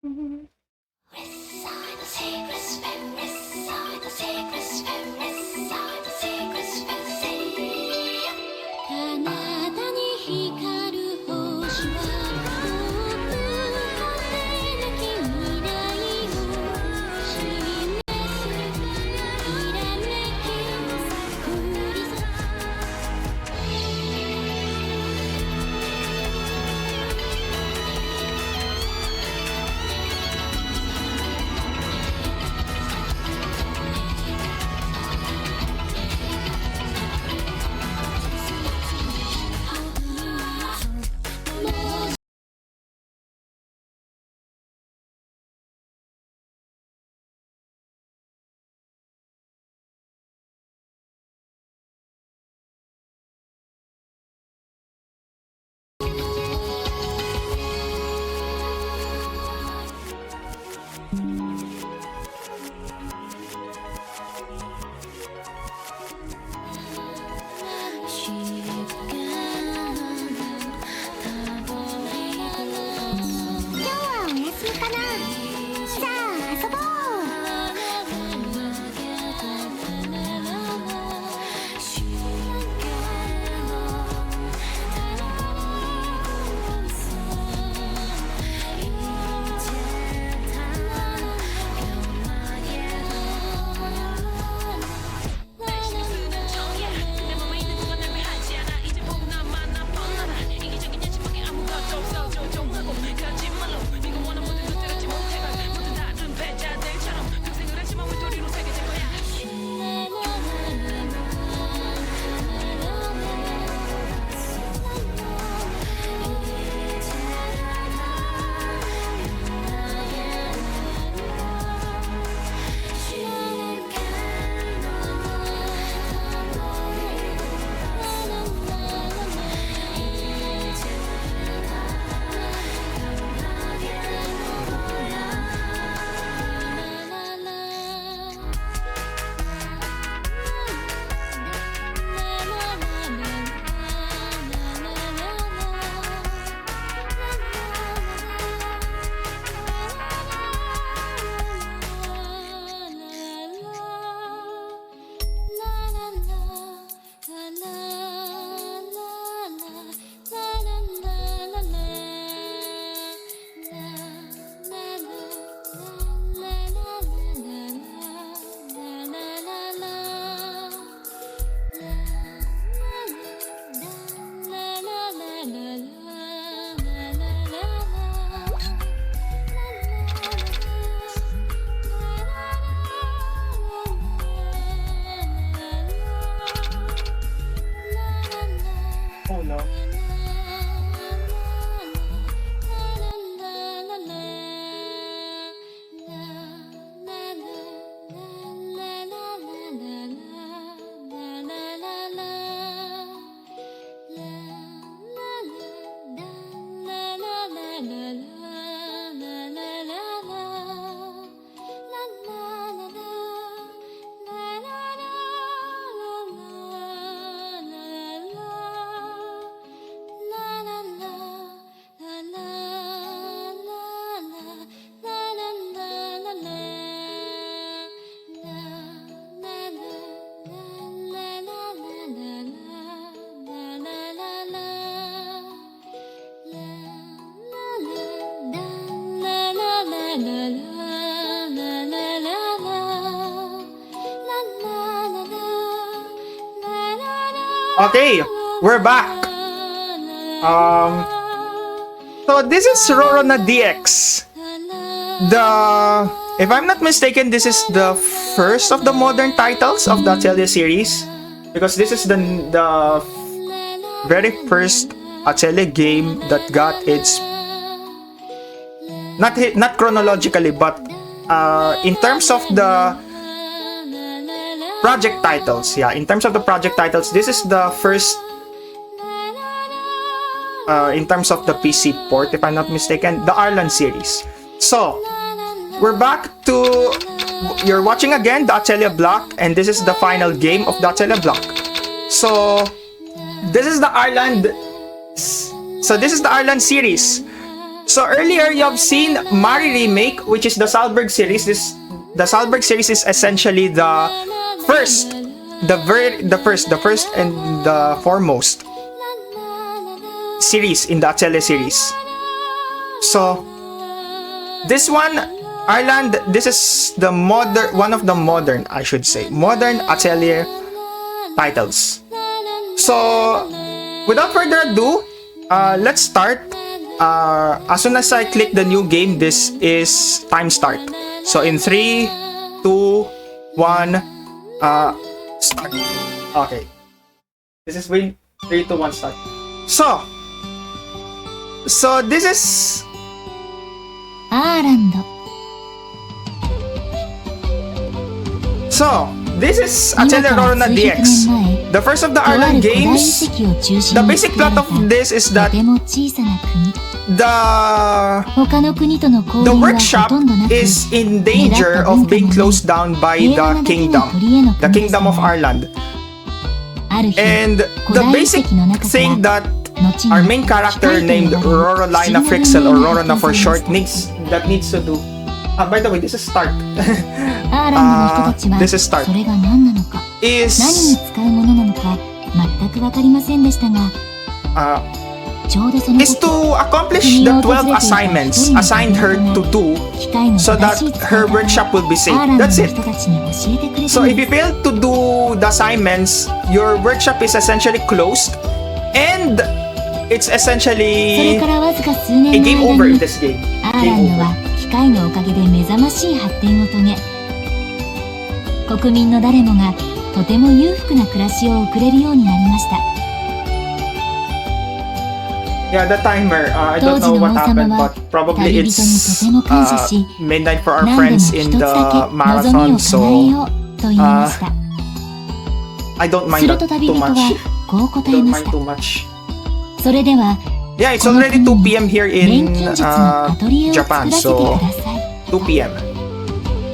Mhm. Oh no. Okay, we're back. So this is Rorona DX. If I'm not mistaken, this is the first of the modern titles of the Atelier series, because this is the very first Atelier game that got its not chronologically, but in terms of the project titles. Yeah, in terms of the project titles, this is the first in terms of the PC port, if I'm not mistaken, the RLOL series. So, we're back to, you're watching again the Atelier block, and this is the final game of the Atelier block. So, this is the RLOL series. So earlier you have seen Mari Remake, which is the Salberg series. The Salberg series is essentially the first, the first and the foremost series in the Atelier series. So this one, Ireland, this is the one of the modern Atelier titles. So without further ado, let's start. As soon as I click the new game, this is time start. So in 3, 2, 1, start. Okay. This is when 3, 2, 1, start. So this is Ireland. So this is Atelier Rorona DX, the first of the Ireland games. The basic plot of this is that the workshop is in danger of being closed down by the kingdom of Ireland. And the basic thing that our main character named Rorona Frixel, or Rorona for short, needs to do. By the way, this is start. This is start. Is to accomplish the 12 assignments assigned her to do so that her workshop will be safe. That's it. So if you fail to do the assignments, your workshop is essentially closed, and it's essentially a game over in this game. Game over. 機械のおかげで目覚ましい発展を遂げ、国民の誰もがとても裕福な暮らしを送れるようになりました。Yeah, the timer. I don't know what happened, but probably it's midnight for our friends in the marathon, so I don't mind that too much. Don't mind too much. それでは Yeah, it's already 2 p.m. here in Japan, so 2 p.m.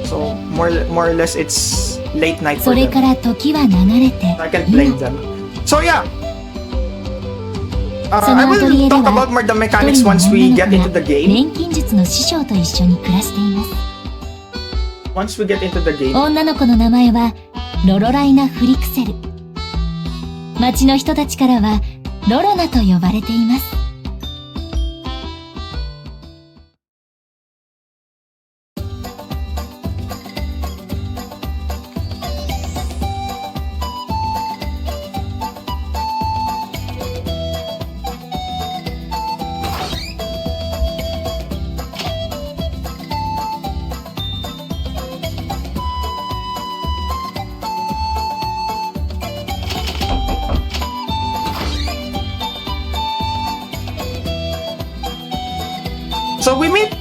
So more or less it's late night for them. I can blame them. So yeah, I will talk about more the mechanics once we get into the game. Once we get into the game. 女の子の名前はロロライナ・フリクセル。町の人たちからはロロナと呼ばれています。So we meet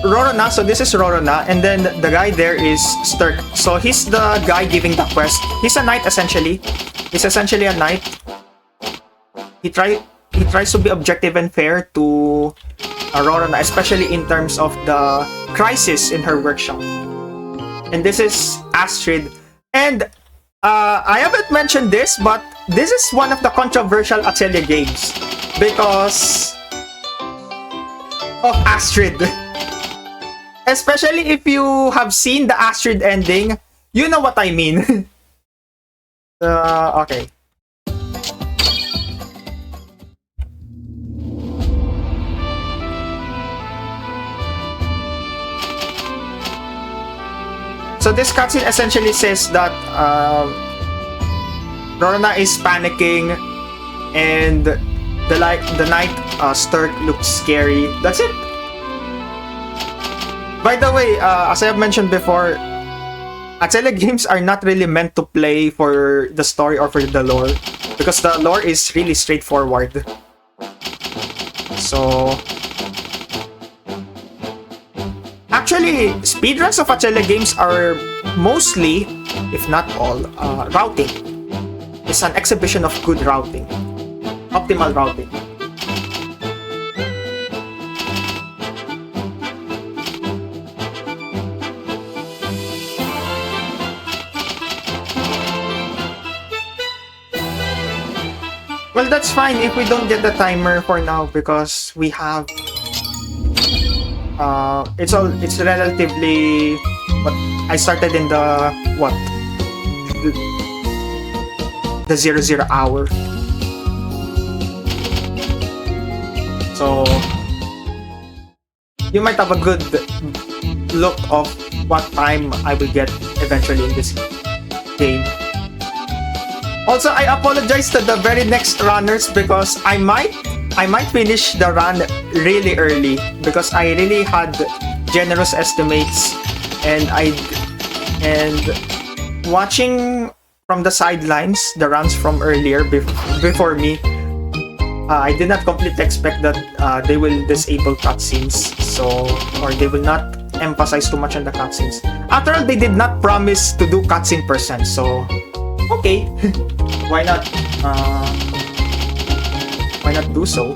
Rorona, so this is Rorona, and then the guy there is Sturk. So he's the guy giving the quest. He's a knight essentially. He's essentially a knight. He tries to be objective and fair to Rorona, especially in terms of the crisis in her workshop. And this is Astrid. And I haven't mentioned this, but this is one of the controversial Atelier games because of Astrid. Especially if you have seen the Astrid ending, you know what I mean. Okay. So this cutscene essentially says that Rorona is panicking and the knight Sturk looks scary. That's it. By the way, as I have mentioned before, Atelier games are not really meant to play for the story or for the lore, because the lore is really straightforward. So actually, speedruns of Atelier games are mostly, if not all, routing. It's an exhibition of good routing. Optimal routing. Well, that's fine if we don't get the timer for now because we have it's relatively what I started in the what the 00 hour. So you might have a good look of what time I will get eventually in this game. Also, I apologize to the very next runners because I might finish the run really early because I really had generous estimates, and watching from the sidelines the runs from earlier before me, I did not completely expect that they will disable cutscenes, or they will not emphasize too much on the cutscenes. After all, they did not promise to do cutscene %, so okay, why not do so?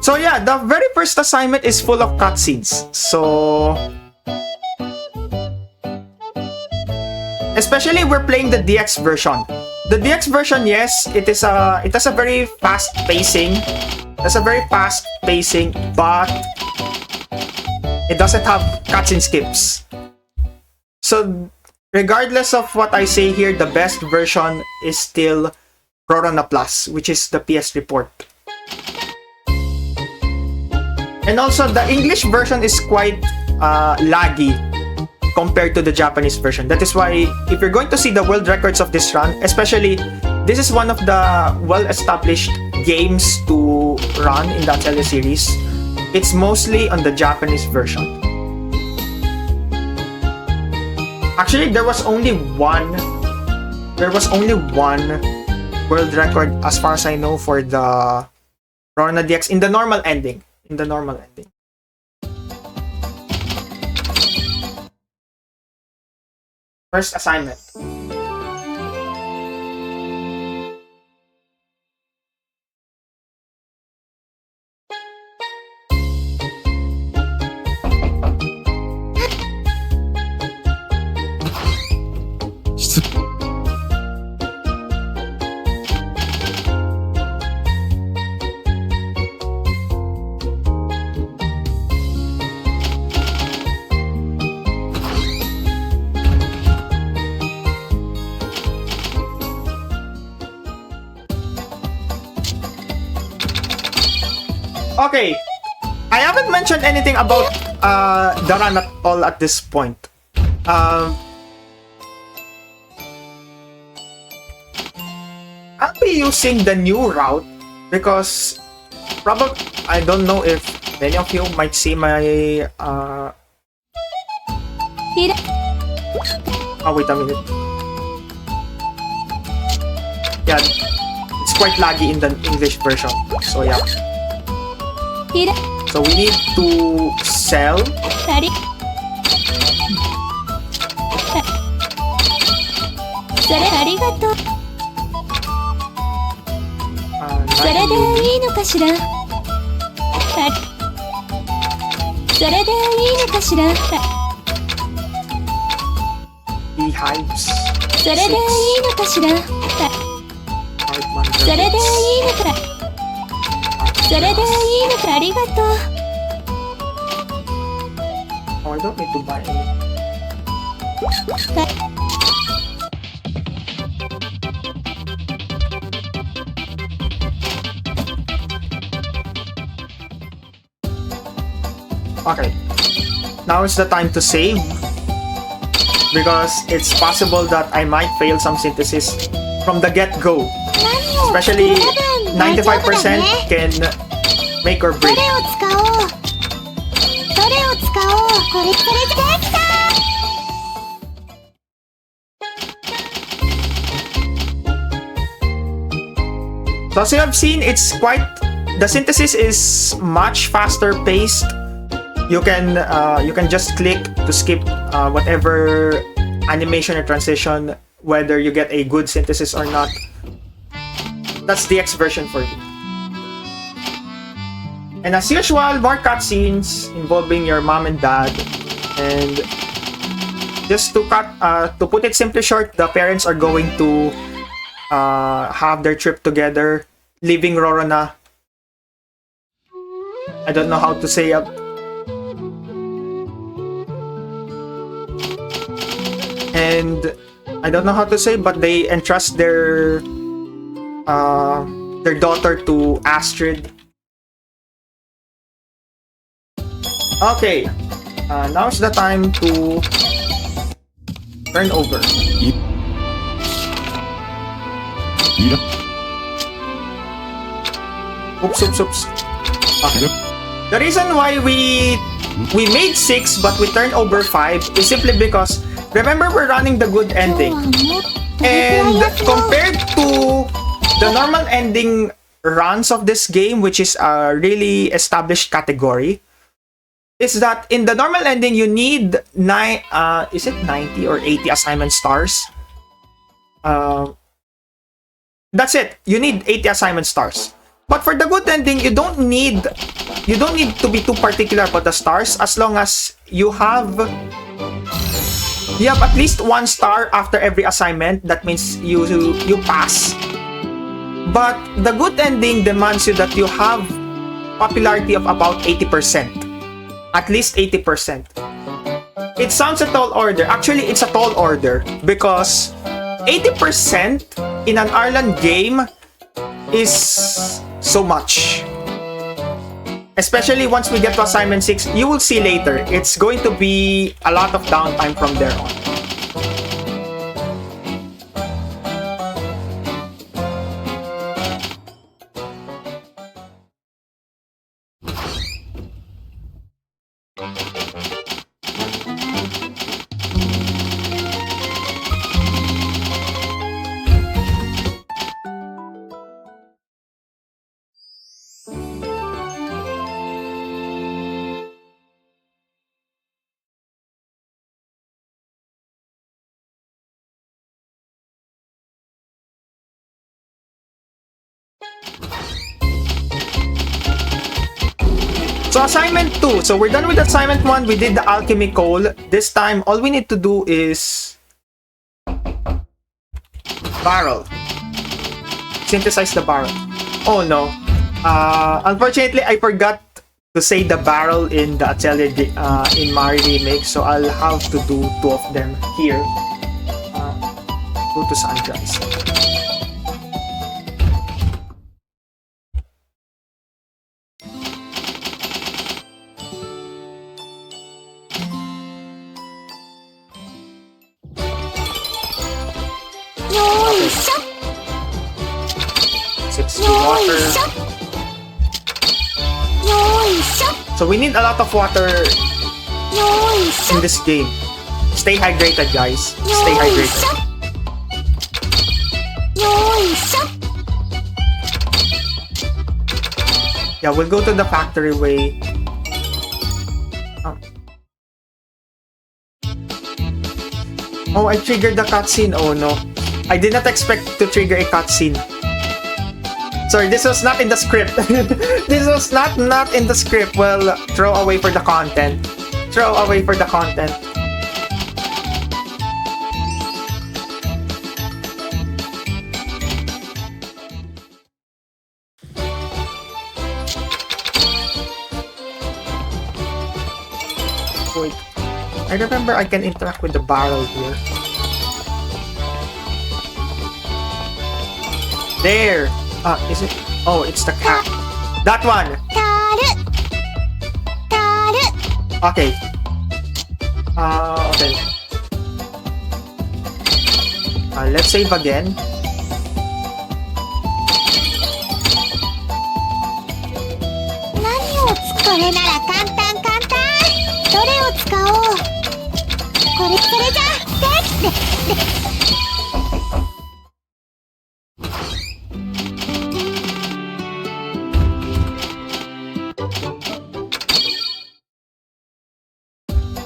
So yeah, the very first assignment is full of cutscenes. So especially we're playing the DX version. The DX version, yes, it has a very fast pacing. But it doesn't have cutscene skips. So regardless of what I say here, the best version is still Rorona Plus, which is the PS report. And also the English version is quite laggy compared to the Japanese version. That is why if you're going to see the world records of this run, especially this is one of the well-established games to run in the Atelier series, it's mostly on the Japanese version. Actually, there was only one world record as far as I know for the Rorona DX in the normal ending. First assignment. Okay, I haven't mentioned anything about the run at all at this point. I'll be using the new route because probably I don't know if many of you might see my oh, wait a minute. Yeah, it's quite laggy in the English version. So yeah. So we need to sell. Beehives. それでいいのかしら。それでいいのか。それでいいのか。ありがとう。Oh, I don't need to buy any. Okay, now is the time to save because it's possible that I might fail some synthesis from the get-go. Especially 95% can make or break. So as you have seen, it's quite, the synthesis is much faster paced. You can just click to skip whatever animation or transition, whether you get a good synthesis or not. That's the X version for you. And as usual, more cutscenes involving your mom and dad. And just to put it simply short, the parents are going to have their trip together, leaving Rorona I don't know how to say and I don't know how to say, but they entrust their daughter to Astrid. Okay, now's the time to turn over. Oops. Okay. The reason why we made 6 but we turned over 5 is simply because remember we're running the good ending. And compared to the normal ending runs of this game, which is a really established category, is that in the normal ending you need is it 90 or 80 assignment stars? That's it. You need 80 assignment stars. But for the good ending, you don't need to be too particular about the stars as long as you have at least 1 star after every assignment. That means you pass. But the good ending demands you that you have popularity of about 80%. At least 80%. It sounds a tall order. Actually, it's a tall order because 80% in an Ireland game is so much. Especially once we get to assignment 6, you will see later, it's going to be a lot of downtime from there on. So assignment 2. So we're done with assignment 1. We did the alchemy coal. This time, all we need to do is barrel. Synthesize the barrel. Oh no. Unfortunately, I forgot to say the barrel in the Atelier in Mari remake. So I'll have to do 2 of them here. Go to Sunrise. Water. So we need a lot of water in this game. Stay hydrated, guys. Stay hydrated. Yeah, we'll go to the factory way. Oh, I triggered the cutscene. Oh no. I did not expect to trigger a cutscene. Sorry, this was not in the script. This was not in the script. Well, throw away for the content. Throw away for the content. Wait. I remember I can interact with the barrel here. There! Is it? Oh, it's the cat. That one! Okay. Okay. Let's save again.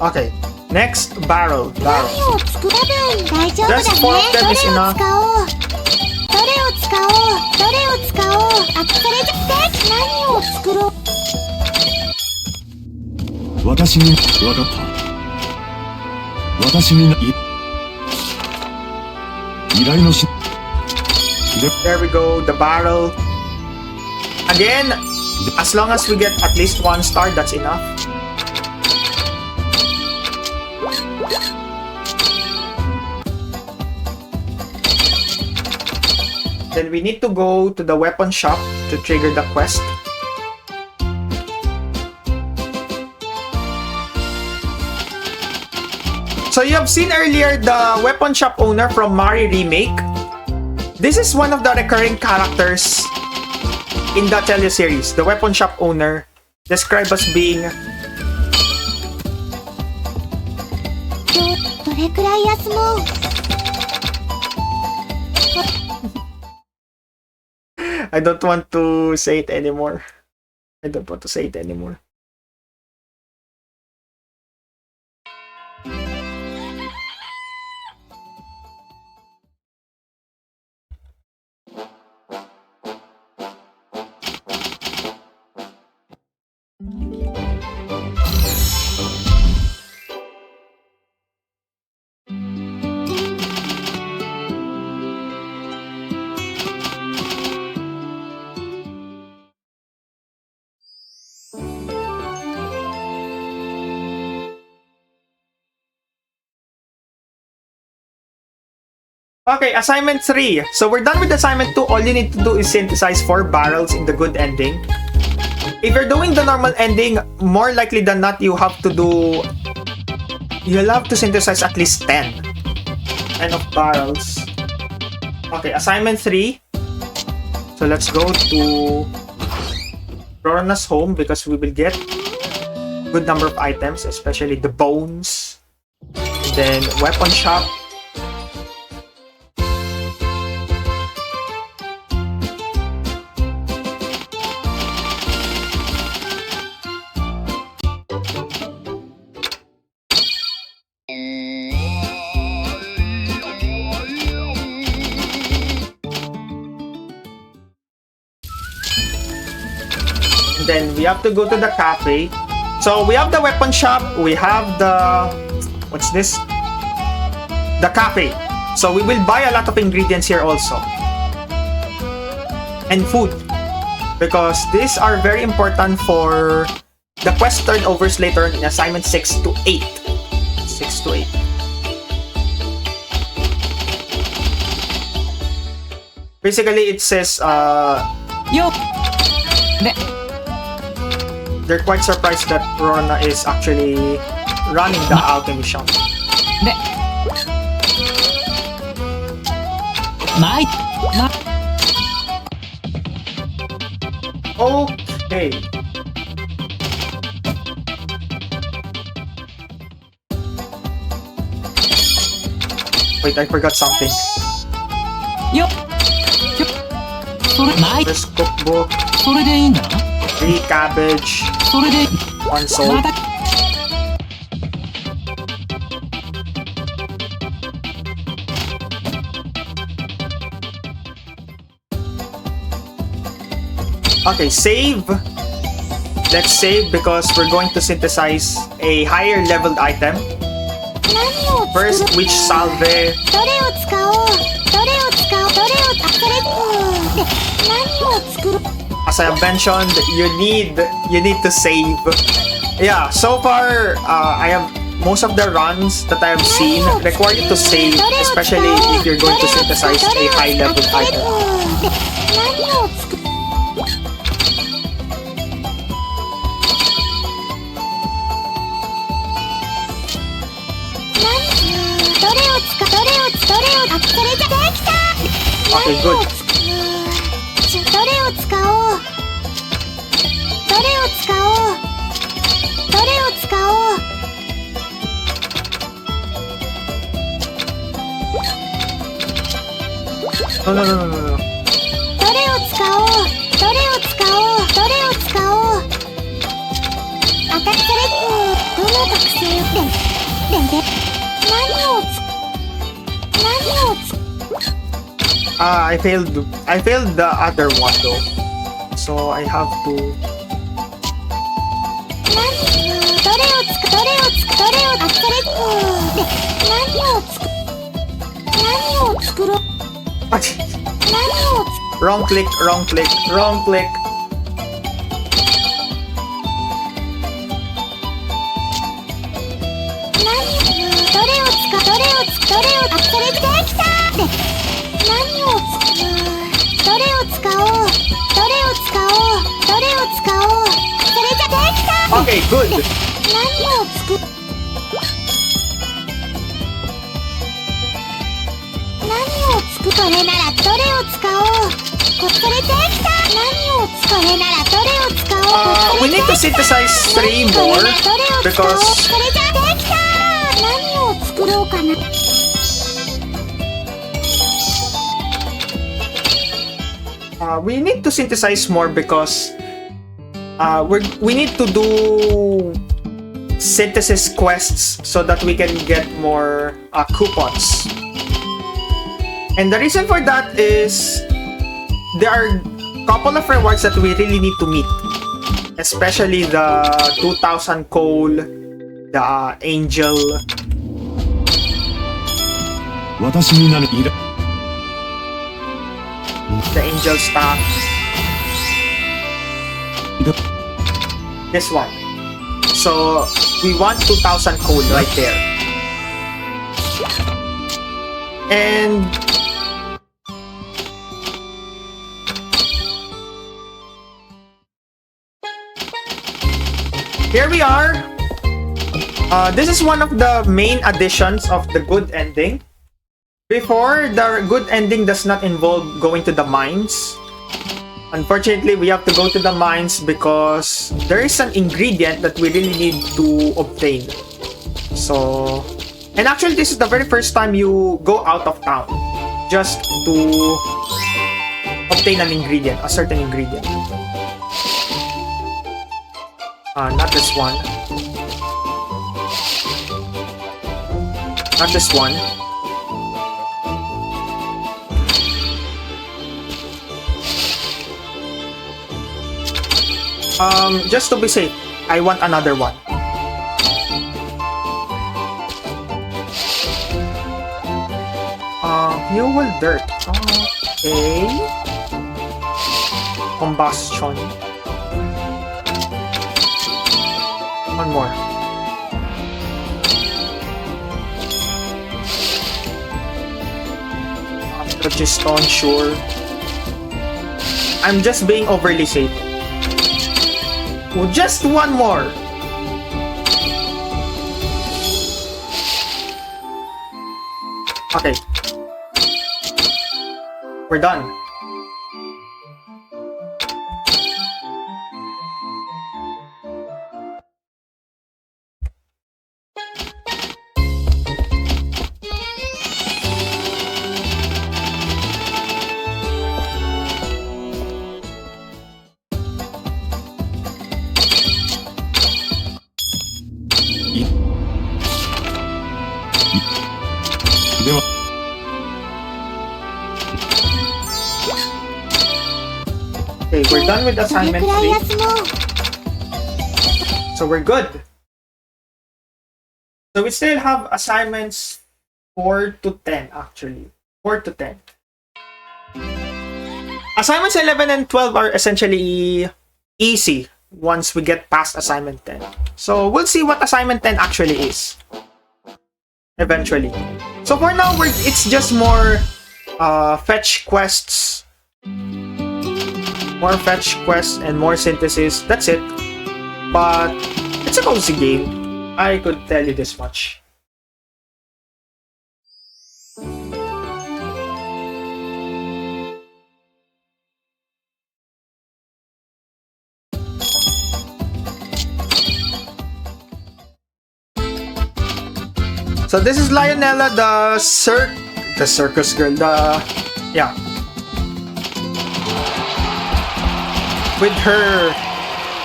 Okay, next barrel. Just 4 of them is enough. There we go, the barrel. Again, As long as we get at least 1 star, that's enough. Then we need to go to the weapon shop to trigger the quest. So you have seen earlier the weapon shop owner from Mario Remake. This is one of the recurring characters in the Atelier series. The weapon shop owner, described as being I don't want to say it anymore. I don't want to say it anymore. Okay, assignment 3. So we're done with assignment 2. All you need to do is synthesize 4 barrels in the good ending. If you're doing the normal ending, more likely than not, you'll have to synthesize at least 10 of barrels. Okay, assignment 3. So let's go to Rorona's home because we will get good number of items, especially the bones. And then weapon shop. Then we have to go to the cafe. So we have the weapon shop, we have the what's this? The cafe. So we will buy a lot of ingredients here also. And food. Because these are very important for the quest turnovers later in assignment 6 to 8. 6 to 8. Basically it says they're quite surprised that Rorona is actually running the alchemy shop. Okay. Wait, I forgot something. This cookbook. 3 cabbage, 1 salt. Okay, save. Let's save because we're going to synthesize a higher leveled item. First, witch salve. As I have mentioned, you need to save. Yeah, so far I have most of the runs that I have seen require you to save, especially if you're going to synthesize a high level item. Okay, good. No. I failed the other one though. So I have to wrong click. Okay, good. 何を作っ何を作るこれならどれを使おうそれできた何を使これならどれを使おう We need to synthesize 3 more because これじゃできた何を作ろうかな we need to synthesize more because we need to do synthesis quests so that we can get more coupons. And the reason for that is there are a couple of rewards that we really need to meet, especially the 2000 coal, the angel. 私になる依頼 The angel staff. This one. So we want 2000 coal right there. And here we are. This is one of the main additions of the good ending. Before, the good ending does not involve going to the mines. Unfortunately, we have to go to the mines because there is an ingredient that we really need to obtain. So, and actually this is the very first time you go out of town just to obtain an ingredient, a certain ingredient. Not this one. Not this one. Just to be safe, I want another one. Fuel dirt. Okay. Combustion. One more. Stone, sure. I'm just being overly safe. Oh, just one more. Okay. We're done. Okay, we're done with どれ assignment くらい 3. 休もう So we're good. So we still have assignments 4 to 10 actually. 4 to 10. Assignments 11 and 12 are essentially easy once we get past assignment 10. So we'll see what assignment 10 actually is. Eventually. So for now, it's just more fetch quests. More fetch quests and more synthesis. That's it. But it's a cozy game. I could tell you this much. So this is Lionella, the circus girl, yeah. With her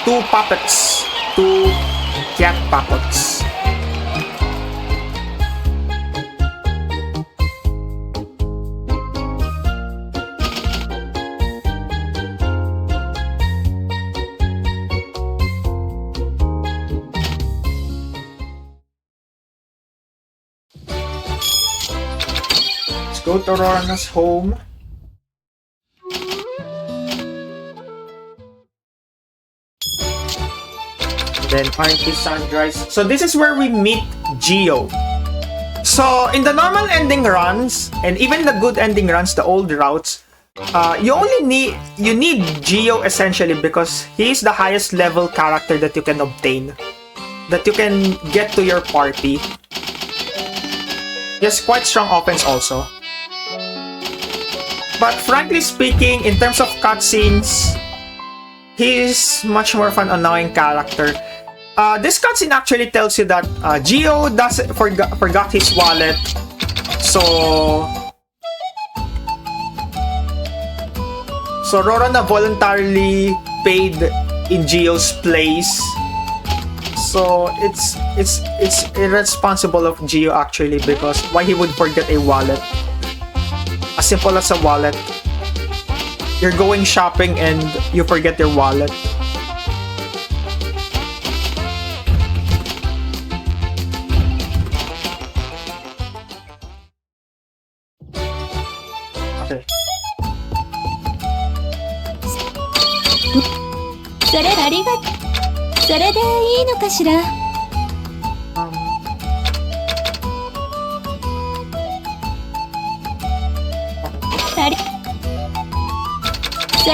2 puppets, 2 cat puppets. Let's go to Rorona's home. Then RP Sunrise. So this is where we meet Geo. So in the normal ending runs, and even the good ending runs, the old routes, you need Gio essentially because he's the highest level character that you can obtain, that you can get to your party. He has quite strong offense also. But frankly speaking, in terms of cutscenes, he's much more of an annoying character. This cutscene actually tells you that Gio forgot his wallet, so Rorona voluntarily paid in Gio's place. So it's irresponsible of Gio actually, because why he would forget a wallet? As simple as a wallet. You're going shopping and you forget your wallet. Okay. それありがそれでいいのかしら。そ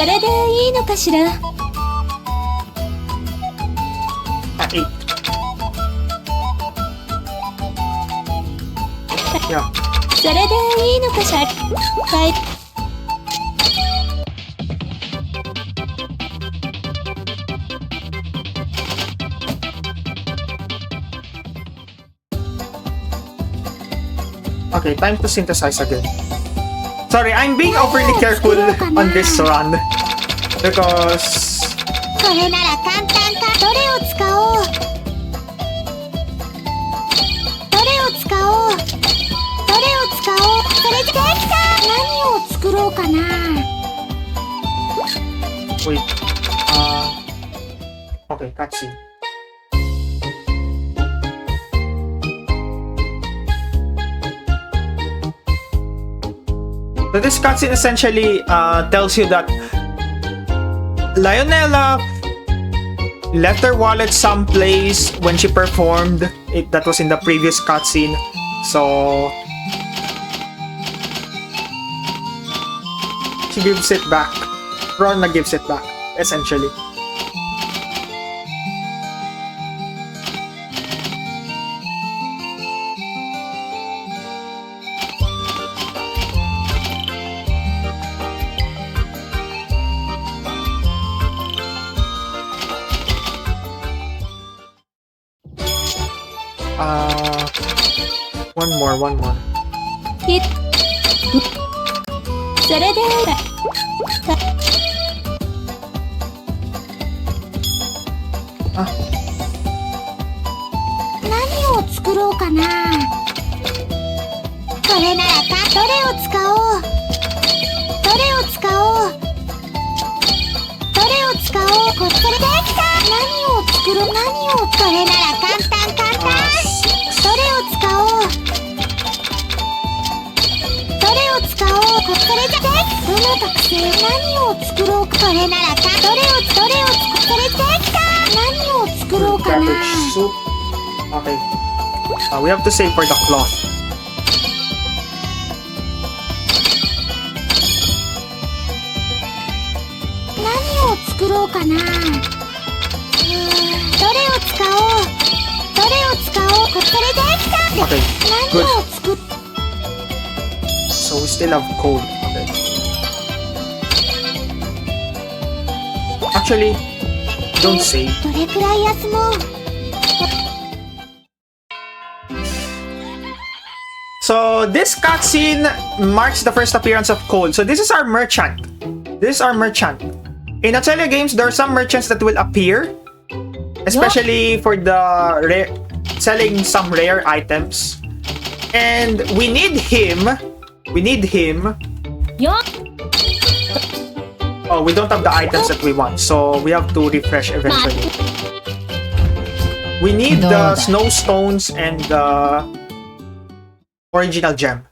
れでいいのかしら。8. Yeah. それでいいのかしら。はい。Okay, time to synthesize again. Sorry, I'm being overly careful on this run because これなら簡単か。どれを使おう。それでできた。何を作ろうかな。 wait. Okay, cutscene. So this cutscene essentially tells you that Lionella left her wallet someplace when she performed it. That was in the previous cutscene. So she gives it back. Rorona gives it back, essentially. One more. それで何を作ろうかな。これならどれを使おう。これできた。何を作ろう。これなら簡単。どれを使おう。それじゃでどの特性。何を作ろう。これならどれをそれできた。何を作ろうかな。 Cabbage soup. Okay. We have to save for the cloth. 何を作ろうかな。どれを使おう。それできた。 Okay, 何を作っ so we still have coal. Okay. Actually, don't save. どれくらい休もう。 So this cutscene marks the first appearance of Cole. So this is our merchant. In Atelier games, there are some merchants that will appear, especially for the selling some rare items. And we need him. Oh, we don't have the items that we want, so we have to refresh eventually. We need the snow stones and the original gem,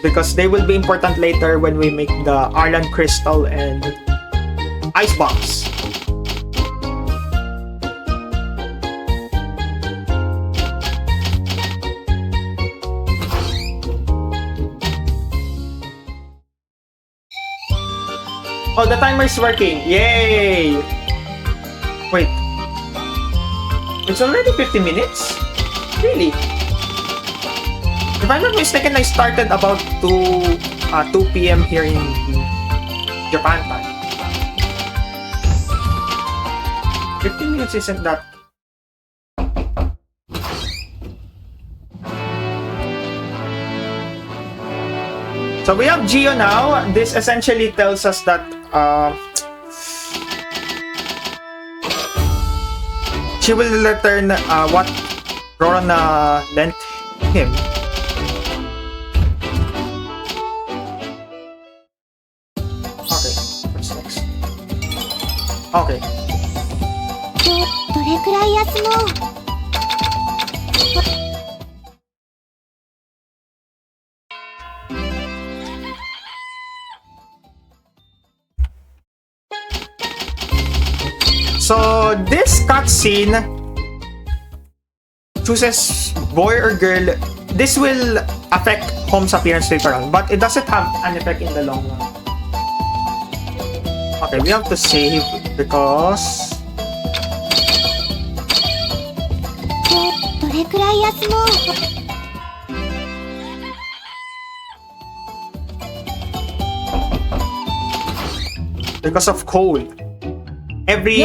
because they will be important later when we make the Arlan crystal and ice bombs. Oh, the timer is working. Yay! Wait. It's already 50 minutes? Really? If I'm not mistaken, I started about 2 p.m. here in Japan time. 15 minutes isn't that... So we have Gio now. This essentially tells us that she will return what Rorona lent him. Okay, what's next? Okay. どれくらい休もう So this cutscene chooses boy or girl. This will affect Home's appearance later on, but it doesn't have an effect in the long run. Okay, we have to save because どれくらい休もう because of cold. Every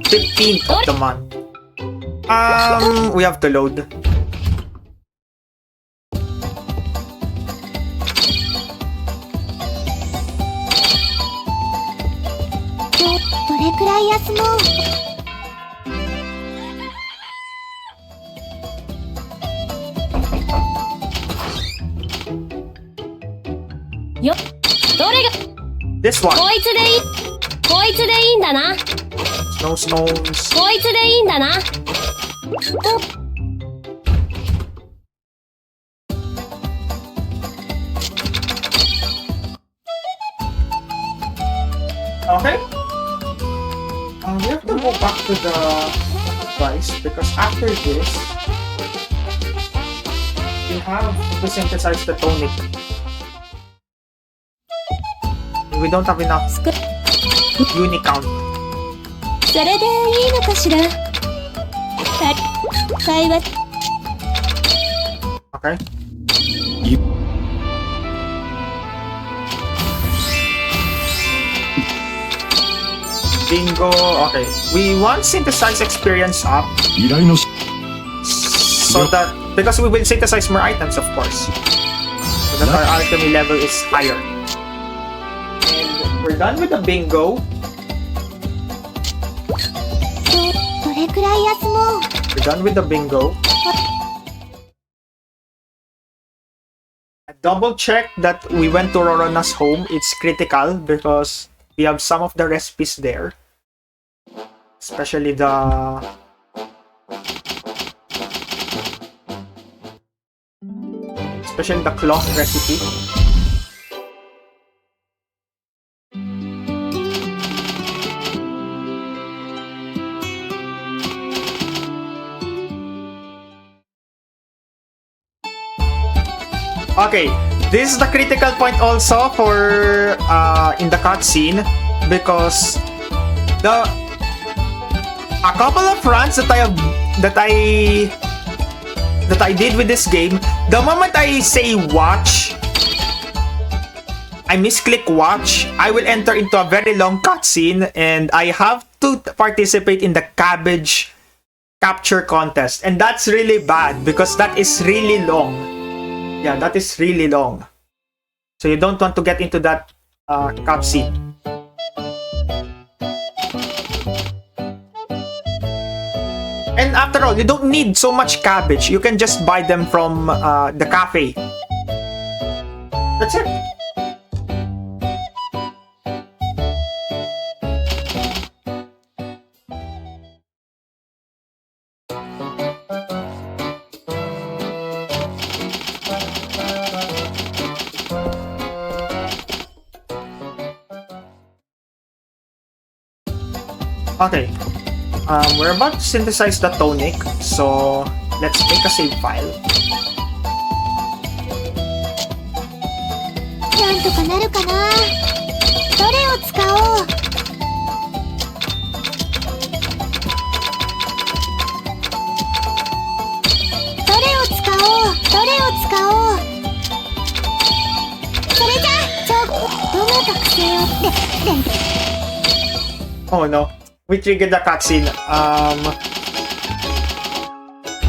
15th of the month. We have to load. This one. こいつでいいこいつでいいんだな Snow Snows. こいつでいいんだな Okay. We have to go back to the device because after this, we have to synthesize the tonic. We don't have enough unit count. それでいいのかしら会話 Okay. Bingo. Okay. We want synthesize experience up 依頼のし so that because we will synthesize more items, of course, so that our alchemy level is higher. And we're done with the bingo. どれくらい休もう We're done with the bingo. I double check that we went to Rorona's home. It's critical because we have some of the recipes there. Especially the... Especially the cloth recipe. Okay, this is the critical point also for in the cutscene because a couple of runs that I did with this game, the moment I say watch, I misclick watch, I will enter into a very long cutscene and I have to participate in the cabbage capture contest, and that's really bad because that is really long. Yeah, that is really long. So you don't want to get into that cutscene. And after all, you don't need so much cabbage. You can just buy them from the cafe. That's it. Okay, we're about to synthesize the tonic, so let's make a save file. なんとかなるかなどれを使おう。どれを使おう。どれを使おう。それじゃあどの特性をOh no. We triggered the cutscene.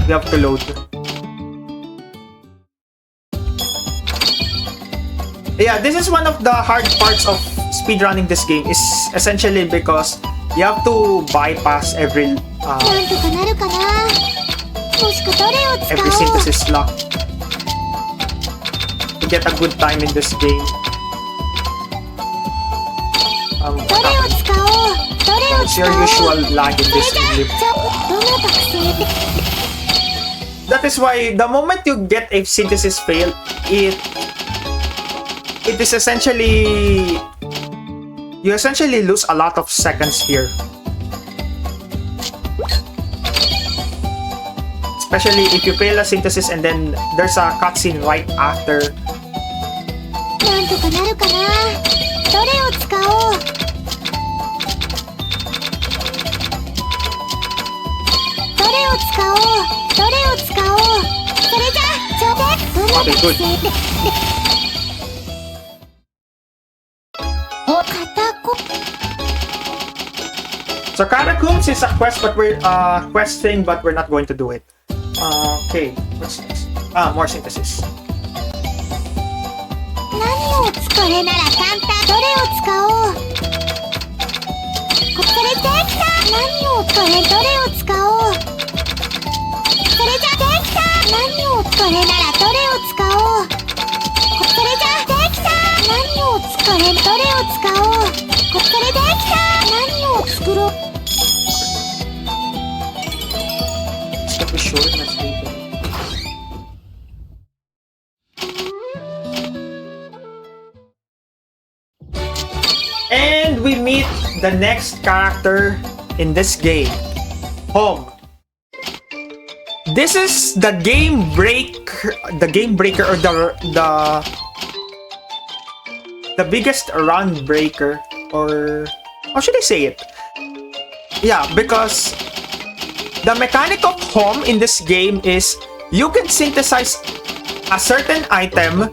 We have to load. Yeah, this is one of the hard parts of speedrunning this game. Is essentially because you have to bypass every なんとかなるかな。もしくはどれを使 every おう。 synthesis lock to get a good time in this game. どれを使おう。どれを It's 使 your おう。 usual lag in それ this じゃあ clip. どの特性で That is why the moment you get a synthesis fail, it is essentially you essentially lose a lot of seconds here. Especially if you fail a synthesis and then there's a cutscene right after. なんとかなるかな。どれを使おう。どれを使おう。どれを使おう。それじゃあちょうだい。どの特 Okay, 性 good. でお片こ So Catacombs is a quest, but we're quest thing, but we're not going to do it. Okay, what's next? More synthesis. 何を使おう。これなら簡単。どれを使おう。それできた。何をこれどれを使おう。それじゃできた。何をこれならどれを使おう。それじゃできた。何をこれどれを使おう。それできた。何を作ろう。 Just to be sure, let's wait. And we meet the next character in this game, Home. This is the game breaker, or the biggest run breaker, or how should I say it? Yeah, because the mechanic of Home in this game is you can synthesize a certain item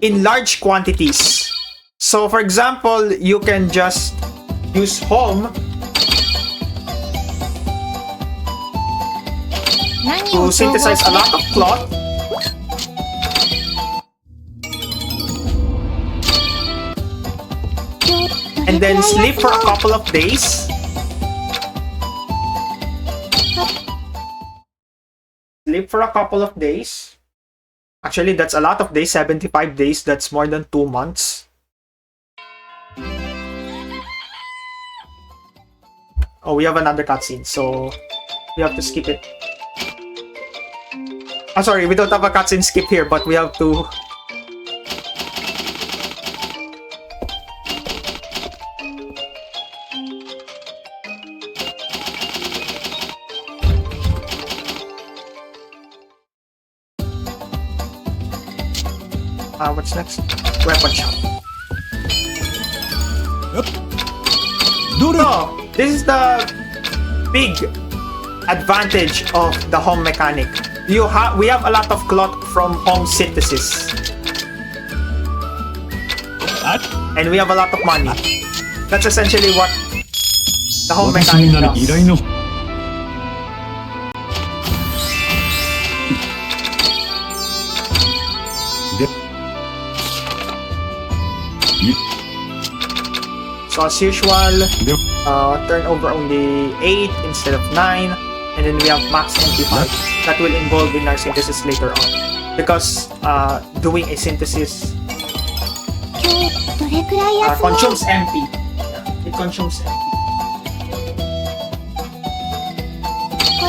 in large quantities. So for example, you can just use Home to synthesize a lot of cloth and then sleep for a couple of days. Sleep for a couple of days. Actually, that's a lot of days, 75 days. That's more than 2 months. Oh, we have another cutscene, so we have to skip it. Ah, sorry, we don't have a cutscene skip here, but we have to... what's next? Weapon shop. So, this is the big advantage of the Home mechanic. We have a lot of cloth from Home synthesis. And we have a lot of money. That's essentially what the Home 私に mechanic なる依 does. 頼の で So as usual, で turn over only 8 instead of 9. And then we have max MP5 that will involve in our synthesis later on. Because doing a synthesis 今日どれくらい休もう。 consumes MP. Yeah, it consumes MP.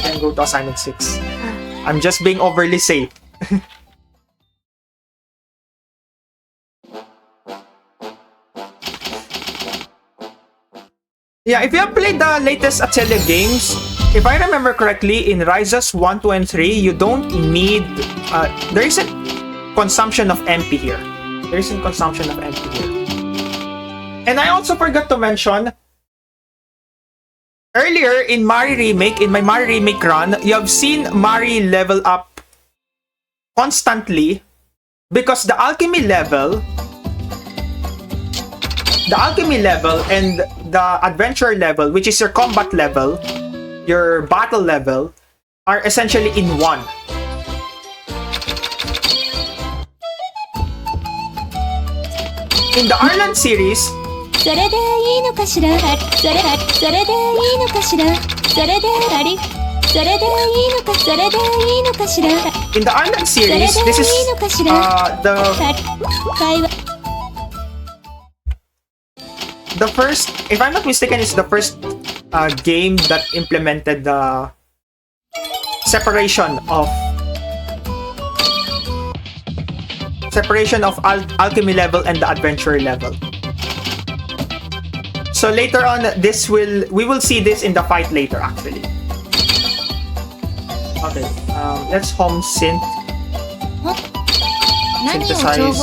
Then go to assignment 6. I'm just being overly safe. Yeah, if you have played the latest Atelier games, if I remember correctly, in Rises 1, 2, and 3, you don't need... there isn't consumption of MP here. There isn't consumption of MP here. And I also forgot to mention, earlier in my Mario Remake run, you have seen Mari level up constantly because the alchemy level and the adventure level, which is your combat level, your battle level, are essentially in one. In the Arland series, それでいいのかしら、それでいいのかしら、それであり、それでいいのか、それでいいのかしら、 in the Arland series, this is the first, if I'm not mistaken, it's the first game that implemented the separation of alchemy level and the adventure level. So later on, we will see this in the fight later, actually. Okay, let's home synth. 何を調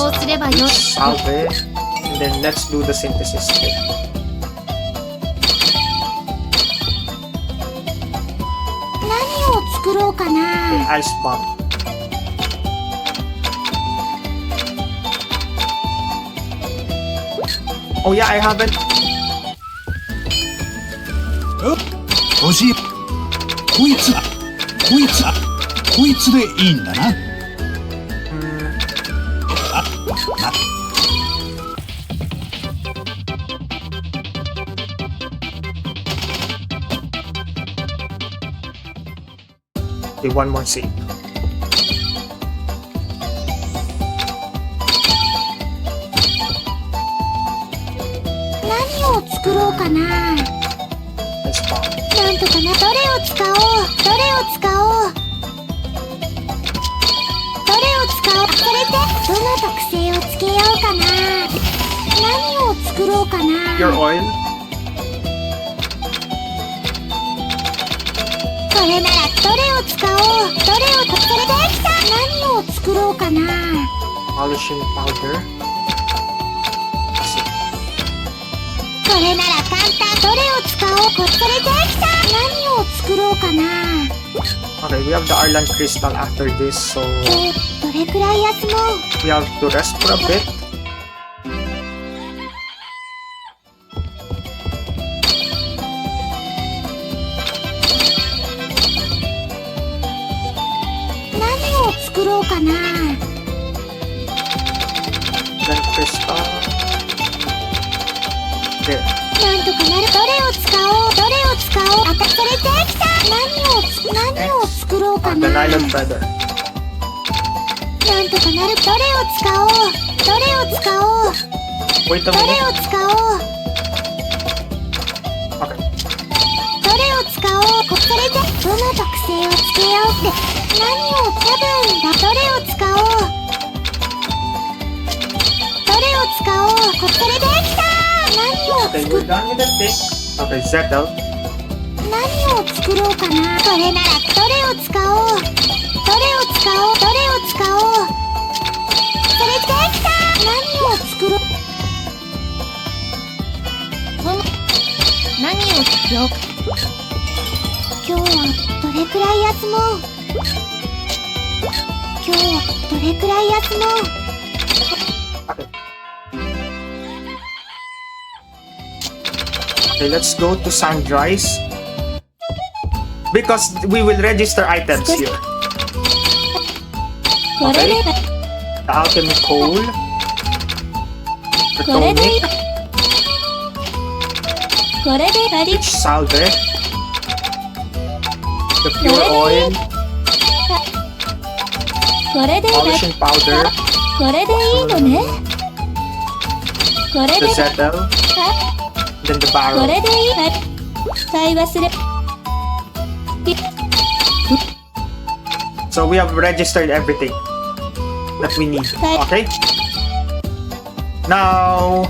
合すればよい Salve, and then let's do the synthesis bit. 何を作ろうかな Ice bomb. Oh yeah, I haven't. 欲しい。こいつでいいんだな。Okay, one more save. 何を作ろうかな Ice bomb. なんとかなどれを使おうそれでどの特性をつけようかな何を作ろうかな Your oil. これならどれを使おうそれできた何を作ろうかな Polishing powder. これなら簡単どれを使おうそれできた何を作ろうかな Okay, we have the Arland crystal after this, so どれくらい休もう we have to rest for a bit. 何を作ろうかな Then crystal. There. なんとかなるどれを使おうそれできた何を作ろうか The な nylon feather. なんとかなるどれを使おう Wait a どれ minute. を使おう Okay. どれを使おうそれでどの特性をつけようって何を多分だどれを使おうそれできた何を Okay, 作 we're done with the thing. Okay, Zettel. 何を作ろうかなこれならどれを使おうそれできた何を作ろう何を作ろう今日はどれくらい休もう Okay. Okay, let's go to Sunrise. Because we will register items here. これで The alchemy coal. The これでいい tonic. これであり Which salve. The pure oil. これであり Polishing powder. これでいいのねこれ The で Zettel. Then the こ barrel. れでいい会話すれ So we have registered everything that we need. Okay? Now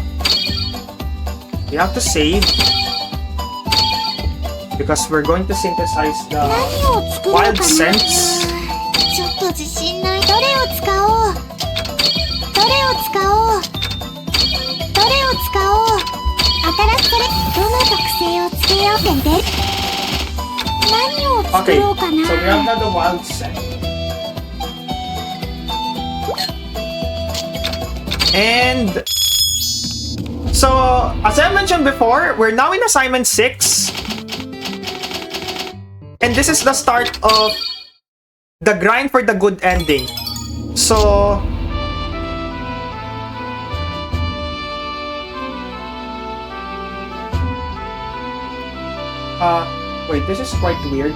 we have to save because we're going to synthesize the 何を作ろうか wild な scents. ちょっと自信ないどれを使おう新しそれどの特性をつけようってで何を作 Okay, ろうか so we な have now the wild scent. And so, as I mentioned before, we're now in assignment 6. And this is the start of the grind for the good ending. So, wait, this is quite weird.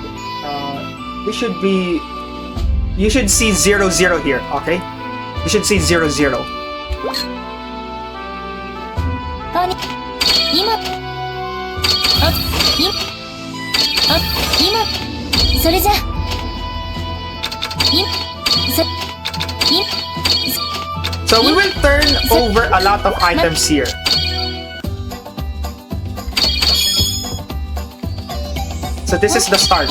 You should see 0, 0 here, okay? You should see 0, 0. 今それじゃSo we will turn over a lot of items here. So this is the start.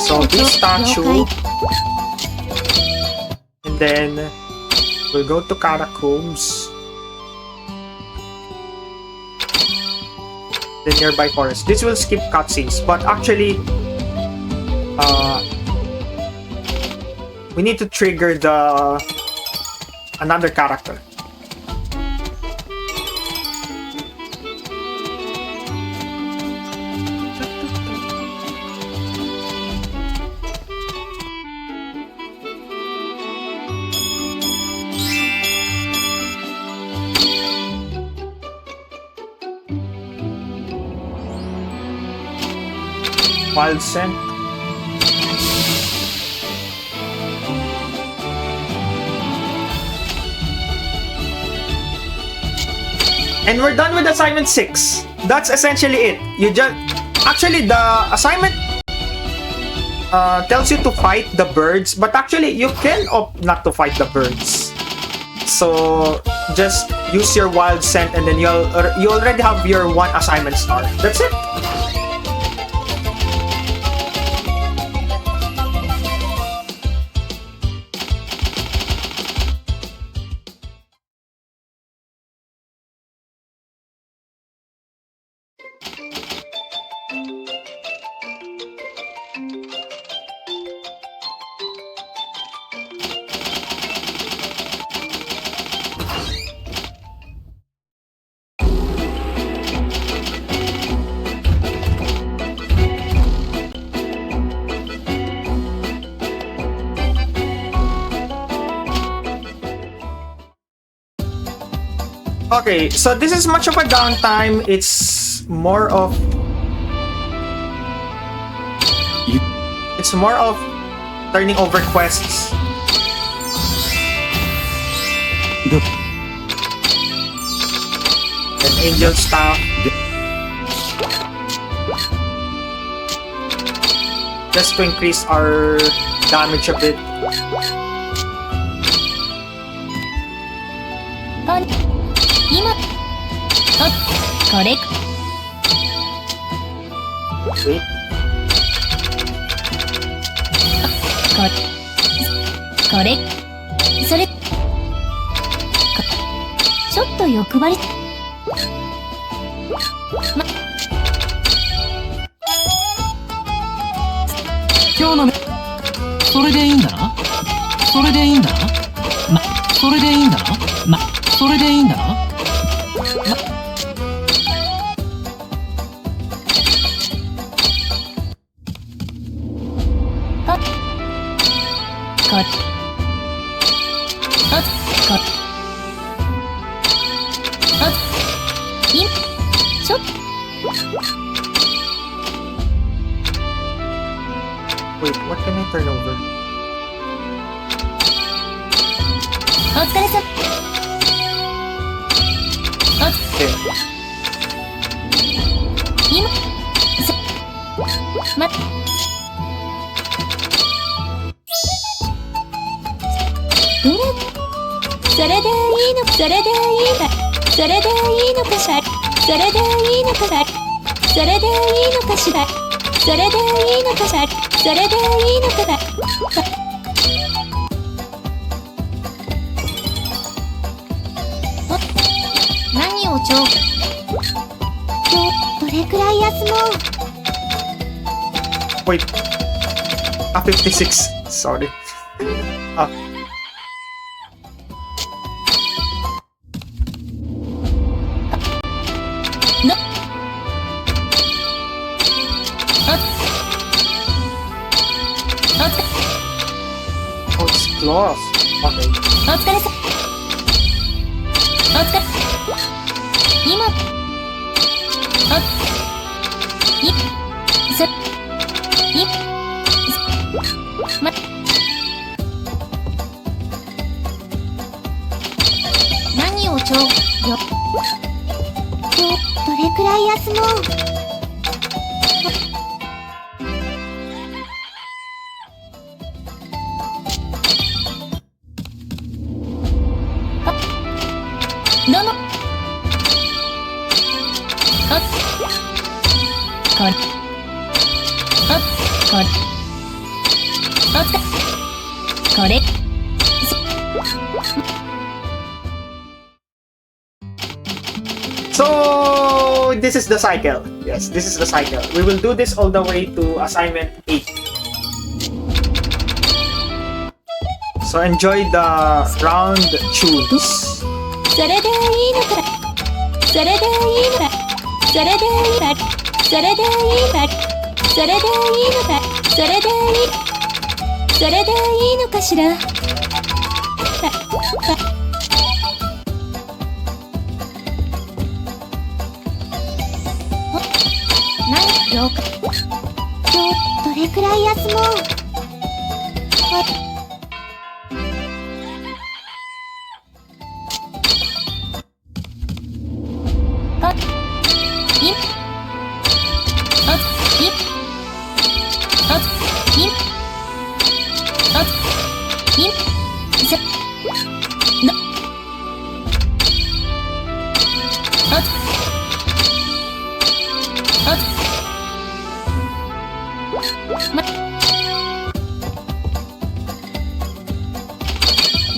So this statue, and then we'll go to catacombs, the nearby forest. This will skip cutscenes, but actually, we need to trigger another character. Wild scent. And we're done with assignment 6. That's essentially it. You just actually the assignment tells you to fight the birds, but actually you can opt not to fight the birds. So just use your wild scent, and then you already have your 1 assignment star. That's it. Okay, so this is much of a downtime. It's more of turning over quests. And angel staff. Just to increase our damage a bit. Correct. Wait. Correct. それちょっと欲張り今日のそれでいいんだなそれでいいんだなそれでいいんだなそれでいいんだなWait, what can I turn over? お疲れさ Okay. 今どれそれでいいのそれでいいんだそれでいいのかしらそれでいいのかしらそれでいいのかしらそれでいいのかしらそれでいいのかだ何をちょくらい休もう Wait. 56. Sorry. Ah. No. Oh, it's close. Okay. お疲れさ。お疲れ。今。ま。何をちょよ。今日どれくらい休もうどうも。これ。これ。おつか。これ。So, this is the cycle. Yes, this is the cycle. We will do this all the way to assignment 8. So, enjoy the round tunes. それでいいのか。それでいいのか。それでいいのか。それでいいのか。それでいいのか。それでいい。それでいいのかしら。何了解。今日どれくらい休もう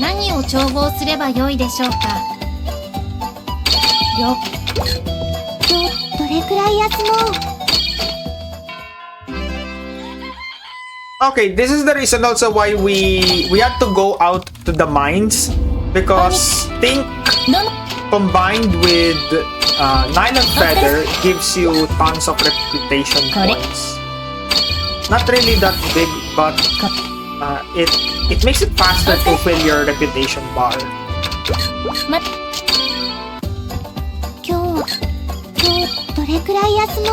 何を調合すればよいでしょうか。了。今日どれくらい休もう Okay, this is the reason also why we had to go out to the mines, because think どうも。 combined with nylon feather gives you tons of reputation Correct. points. Not really that big, but it makes it faster to fill your reputation bar. ま。今日どれくらい休もう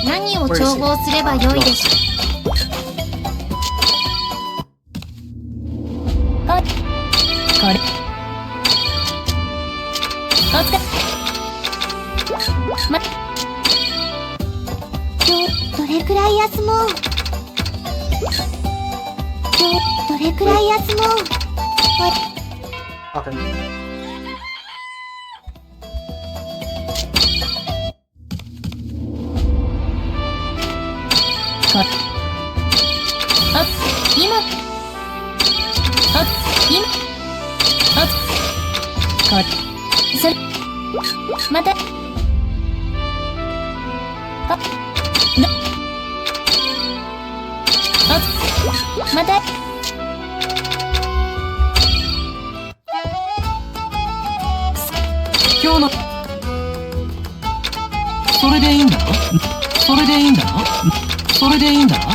何を調合すればよいでしょう。これ。おつか。ま。今日どれくらい休もう今日どれくらい休もう Okay.今。今。これ。それ。また。また。今日のそれでいいんだな。それでいいんだな。それでいいんだな。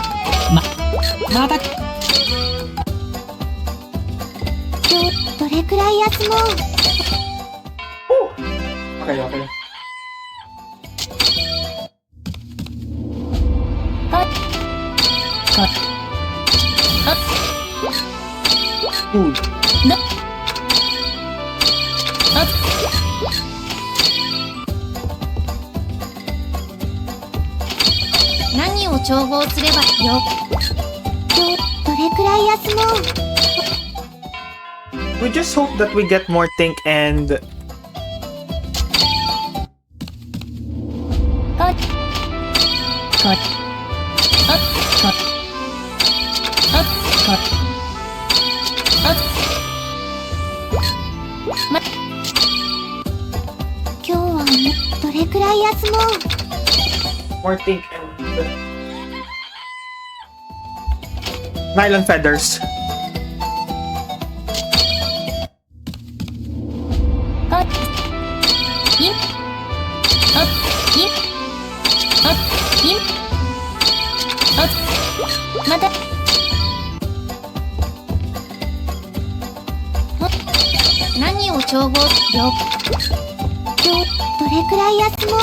また。今日どれくらい休もう Okay, okay. Cool. 何を調合すればよ。今日どれくらい休もう We just hope that we get more think and らい休もう。 More think and nylon feathers. あいあいあいあまた何を調合了。今日どれくらい休もう。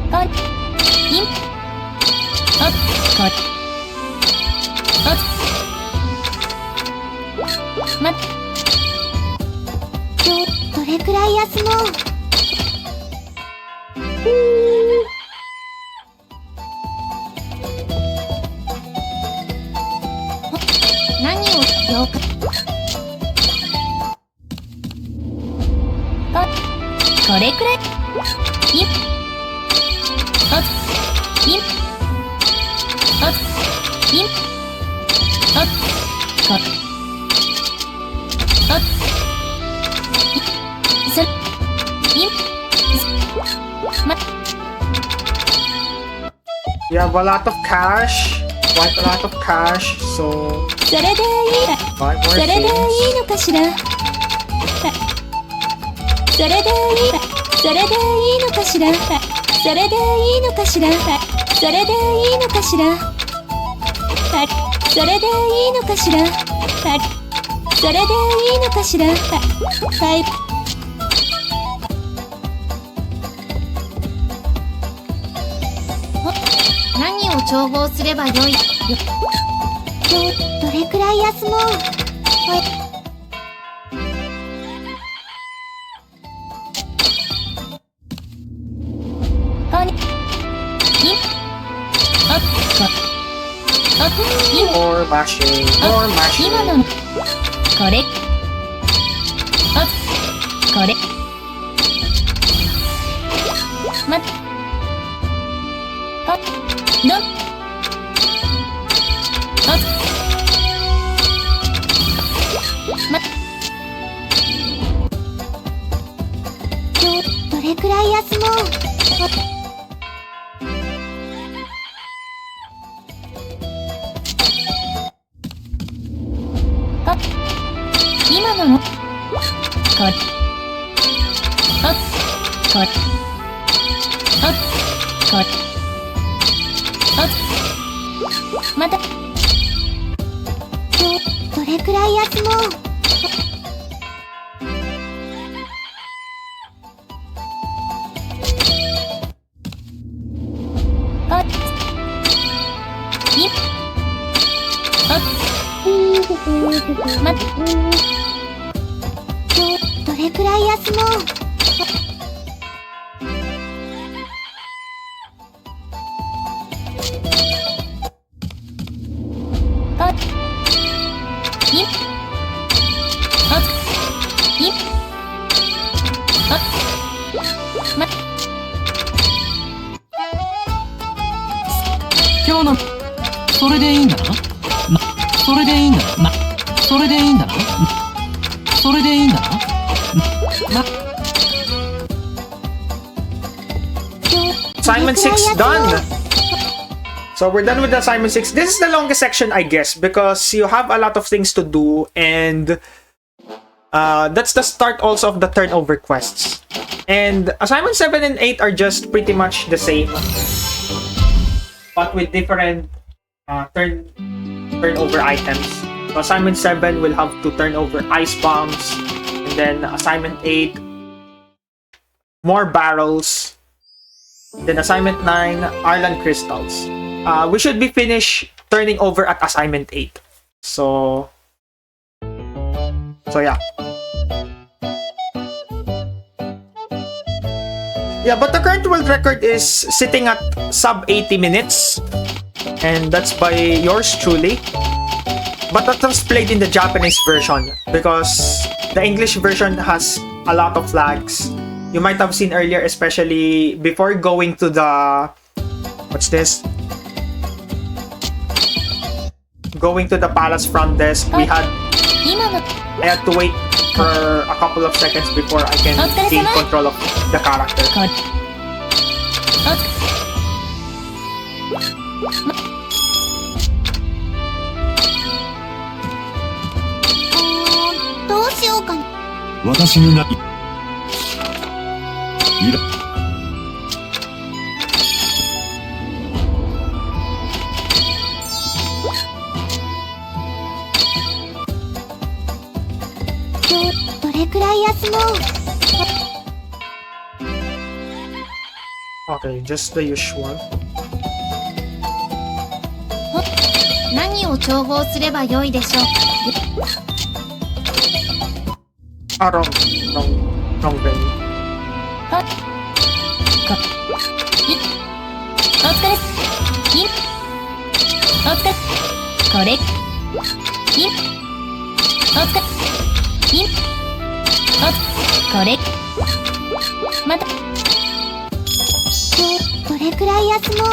あいあかあま今日どれくらい休もう。何を了解。あこれくらいいあいあいあかあそいま You have a lot of cash. Quite a lot of cash. So それでいい buy more それでいい things. のかしらそれでいいそれでいいのかしらそれでいいのかしらそれでいいのかしらそれでいいのかしらそれでいいのかしらはい何を調合すればよい。今日どれくらい休もう。こにいああい More mashing. More 今 mashing. のこれあこれまあのあま今日どれくらい休もう。あ今のもこれあこれあこれあまた今日どれくらい休もう。あいあま今日どれくらい休もう。あいあいあま今日のそれでいいんだなそれでいいんだなそれでいいんだなそれでいいんだなAssignment 6 done. So we're done with assignment 6. This is the longest section, I guess, because you have a lot of things to do, and that's the start also of the turnover quests. And assignment 7 and 8 are just pretty much the same, but with different turnover items. So assignment 7 will have to turn over ice bombs, and then assignment 8, more barrels. Then assignment 9, Arlan crystals. We should be finished turning over at assignment 8. So yeah. Yeah, but the current world record is sitting at sub 80 minutes. And that's by yours truly. But that was played in the Japanese version, because the English version has a lot of flags. You might have seen earlier, especially before going to the... What's this? going to the palace front desk, I had to wait for a couple of seconds before I can gain control of the character. Okay, just the usual. 何を調合すればよいでしょう Ah, wrong venue. お疲れこれこれまたどれくらい休もう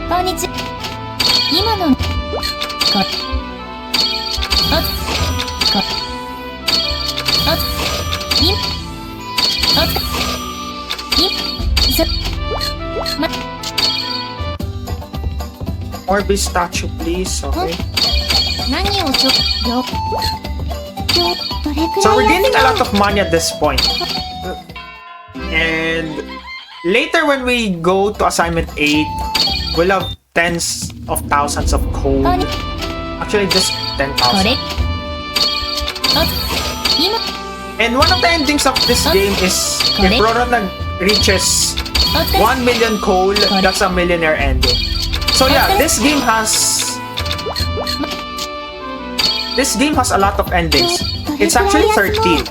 こんにちは今のOrby statue, please. Okay. 何をちょよどれく So ら we're い gaining 休 a も lot of money at this point. And later when we go to assignment 8, we'll have tens of thousands of coal. Actually, just これ 10,000. And one of the endings of this game is if Rorona reaches 1 million coal, that's a millionaire ending. So yeah, this game has a lot of endings. It's actually 13.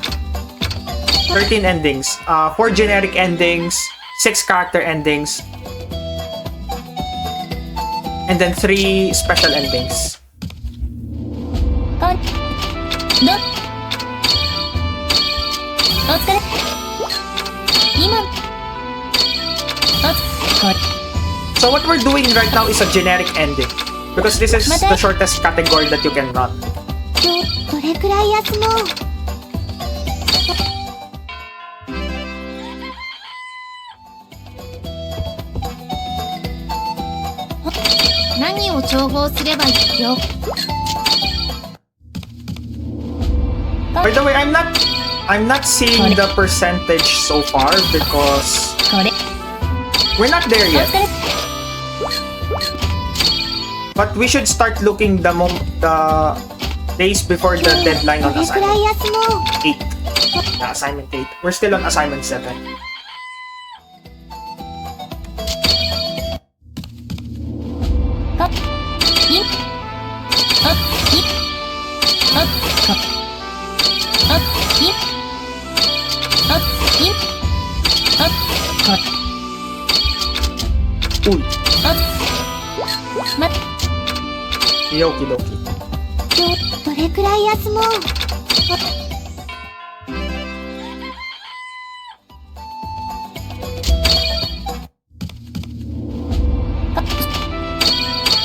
13 endings. 4 generic endings, 6 character endings, and then 3 special endings. こんどお疲れ今これ So what we're doing right now is a generic ending. Because this is the shortest category that you can run. どれくらい休もう 何を調合すればいいよ By the way, I'm not seeing the percentage so far because これ we're not there お yet. 疲れ But we should start looking the days before the deadline ど on れくらい assignment 休もう 8. Yeah, assignment 8. We're still on assignment 7. いUy, ま okie dokie. どれくらい休もう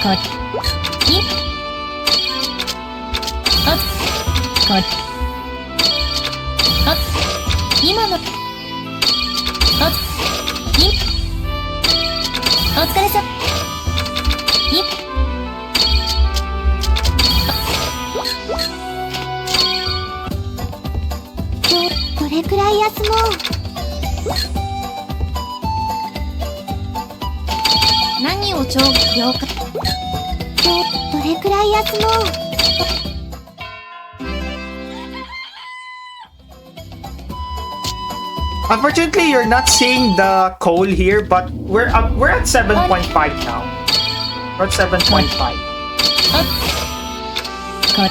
これこれ今のお疲れさどれくらい休もう 何を調了解どれくらい休もう Unfortunately, you're not seeing the coal here, but we're at 7.5 now. We're at 7.5. これ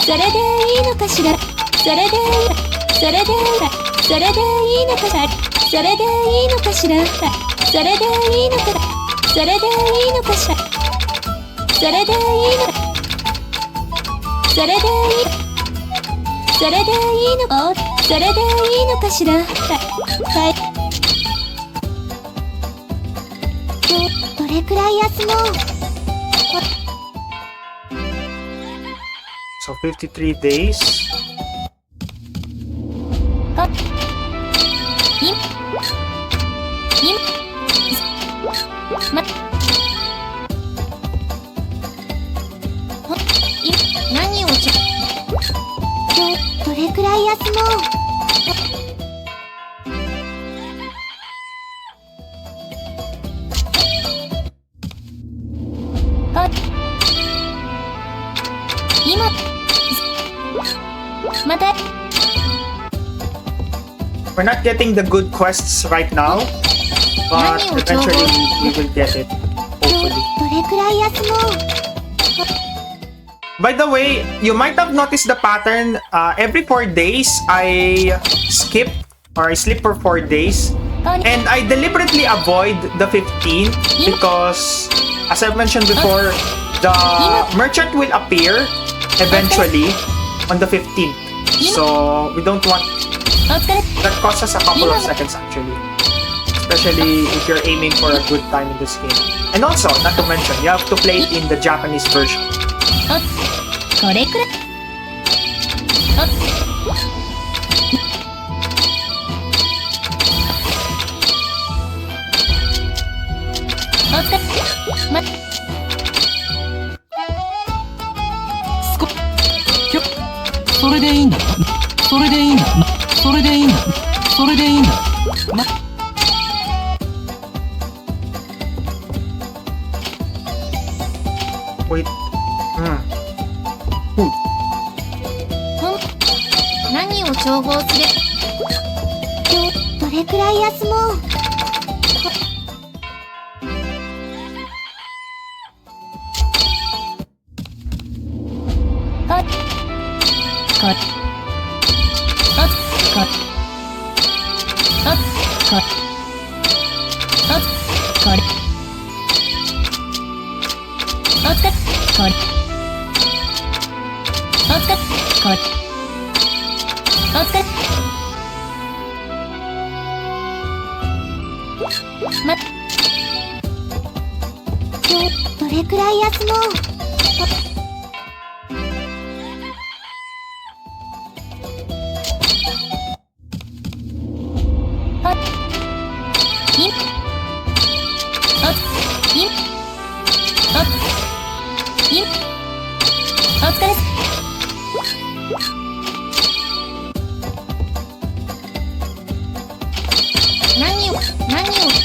それでいいのかしらそれでいいそれでいいそれでいいのかしらそれでいいのかしらそれでいいのかそれでいいのかしらそれでいいのそれでいいそれでいいのそれでいいのかしら今日どれくらい休もう So 53 days. 何を今日どれくらい休もう今また We're not getting the good quests right now, but eventually we will get it. 今 Hopefully. 日どれくらい休もう By the way, you might have noticed the pattern. Every 4 days, I skip or I sleep for 4 days. And I deliberately avoid the 15th because, as I've mentioned before, the merchant will appear eventually on the 15th. So, we don't want... お疲れ That costs us a couple of seconds actually. Especially if you're aiming for a good time in this game. And also, not to mention, you have to play it in the Japanese version. これくらいお疲れそれでいいんだな。それでいいんだ。それでいいんだ。それでいいんだ。Wait. 何を調合する今日どれくらい休もう今日どれくらい休もう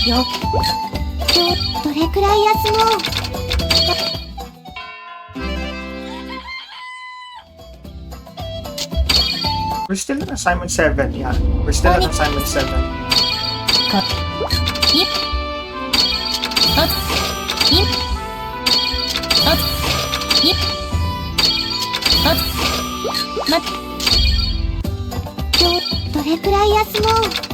今日どれくらい休もう We're still on assignment 7, yeah. We're still on assignment 7. 今日どれくらい休もう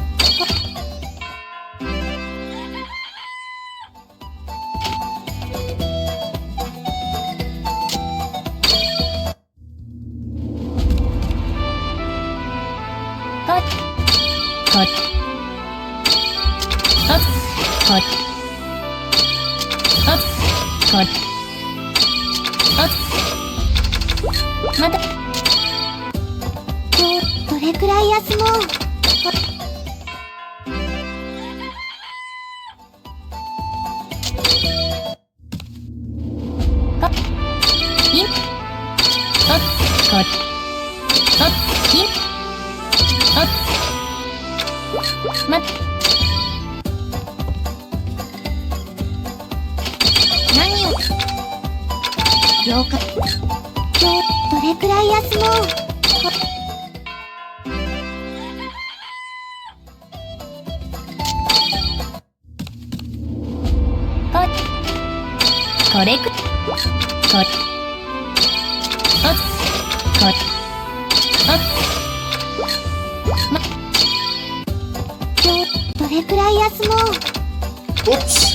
また今日どれくらい休もう 何を了解今日どれくらい休もう これくれくらい休もう。 Oops!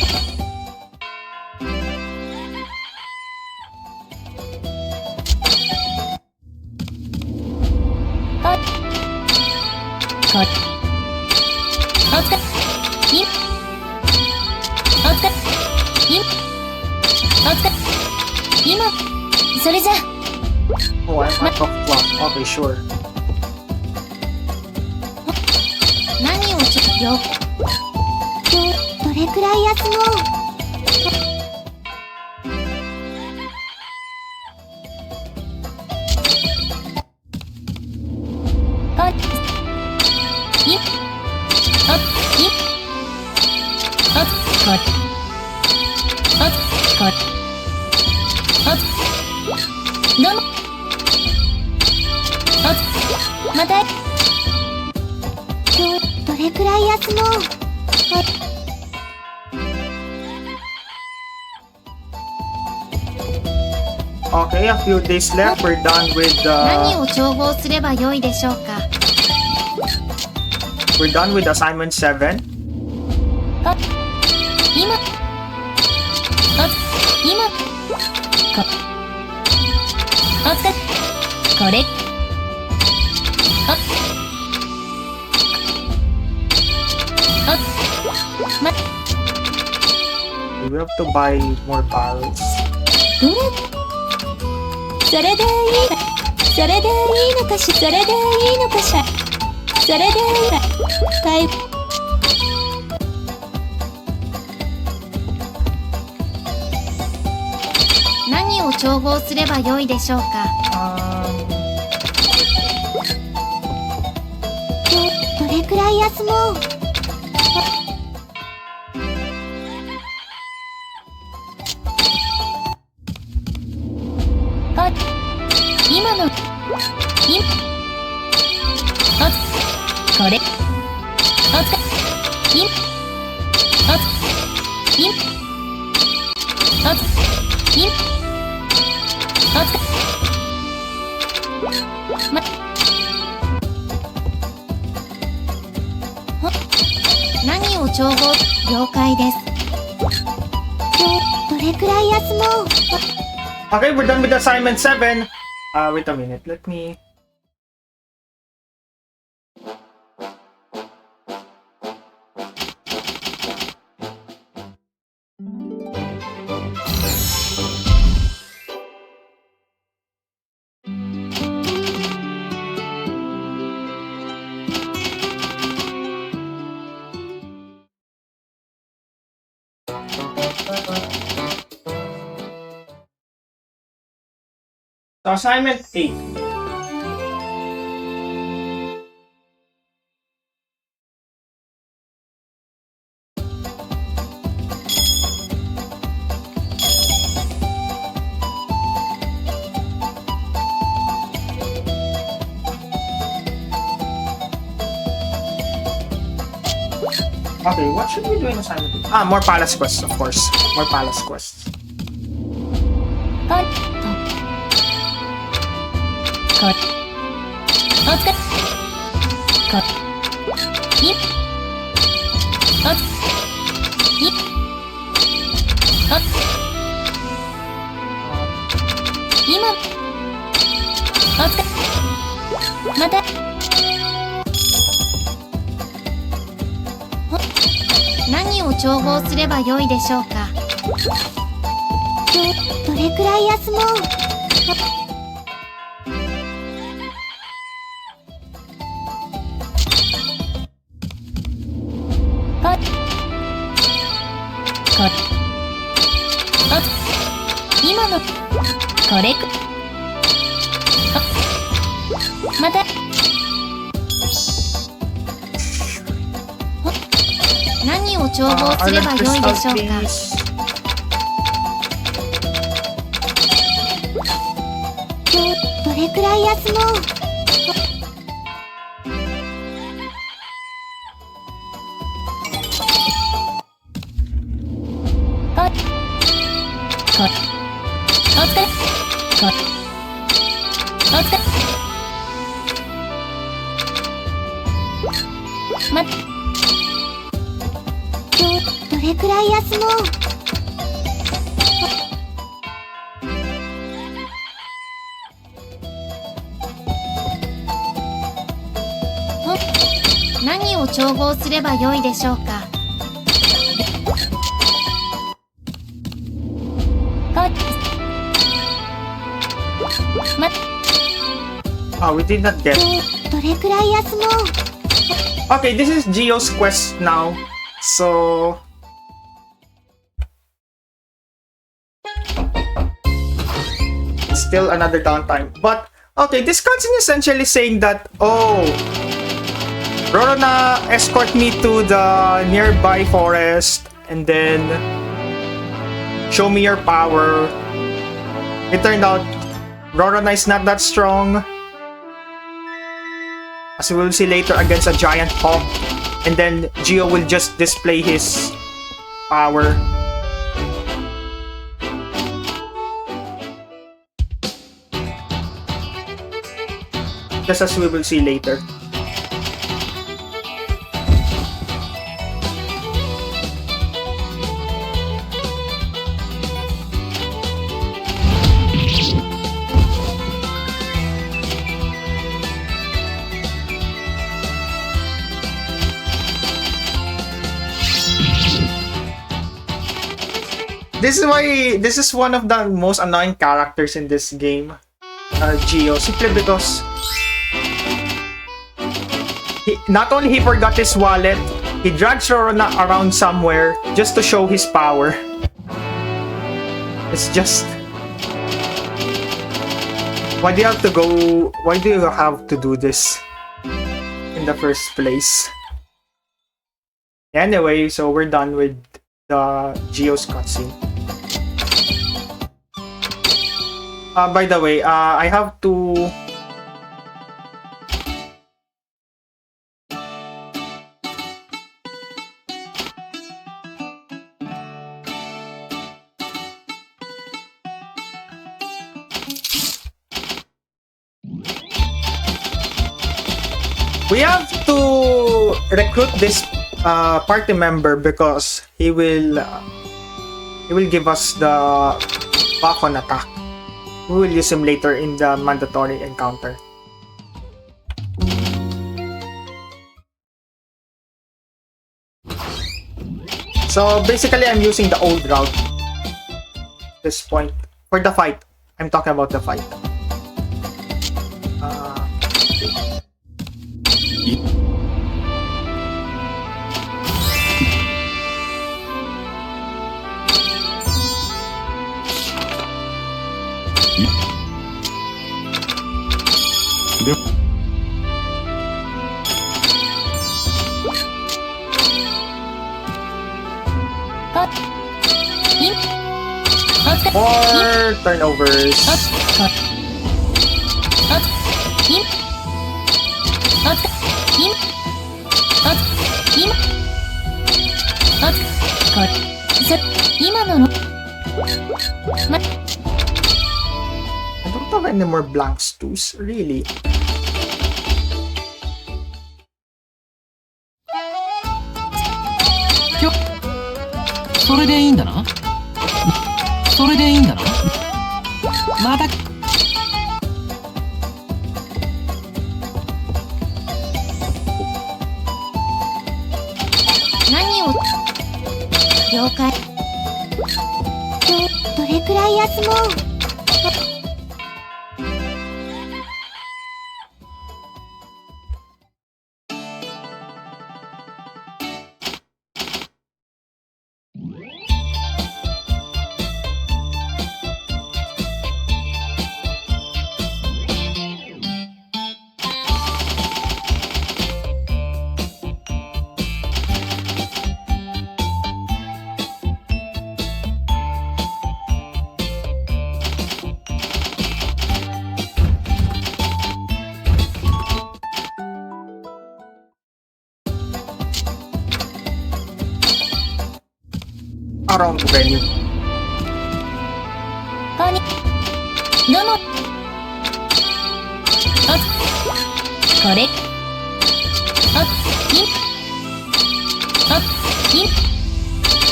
Oh, I'm out of clock. Okay, sure. 何をちょよ。どれくらい休もう。またどれくらい休もう。Okay, a few days left. We're done with 何を調合すればよいでしょうか。 we're done with assignment 7. これWe have to buy more barrels. それでいいそれでいいのかしそれでいいのかしらそれでいいかい何を調合すればよいでしょうか。どれくらい休もう。今のこれ何を調合。了解です。どれくらい休もう。 Okay, we're done with assignment 7. Wait a minute. Let me... So assignment 8. Okay, what should we do in assignment 8? More palace quests, of course. More palace quests.何を調合すればよいでしょうか。どれくらい休もう。今のこれまた何を調合すればよいでしょうか。どれくらい休もう。れくらい休もう。何を調合すればよいでしょうか。We did not get. どれくらい休もう。 Okay, this is Gio's quest now. So still another downtime. But okay, this cutscene is essentially saying that, oh, Rorona escort me to the nearby forest and then show me your power. It turned out Rorona is not that strong, as we will see later, against a giant hawk, and then Gio will just display his power. Just as we will see later. This is one of the most annoying characters in this game, Gio, simply because not only he forgot his wallet, he drags Rorona around somewhere just to show his power. It's just, why do you have to go? Why do you have to do this in the first place? Anyway, so we're done with the Gio's cutscene. By the way, I have to... We have to recruit this party member because he will give us the buff on attack. We will use him later in the mandatory encounter. So basically, I'm using the old route at this point for the fight. I'm talking about the fight. More turnovers. I don't have any more blank stews, really. Yo, どれくらい休もう。Around venue. こんにどうもこれい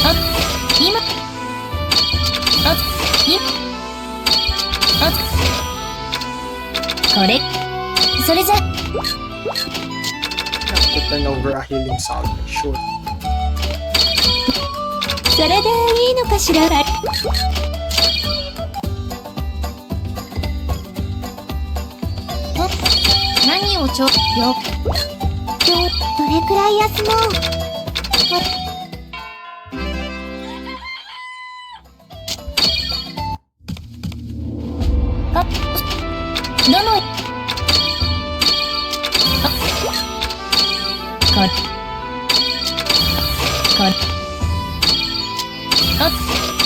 あ a healing salve. Sure. それでいいのかしら。何をどれくらい休もう。どの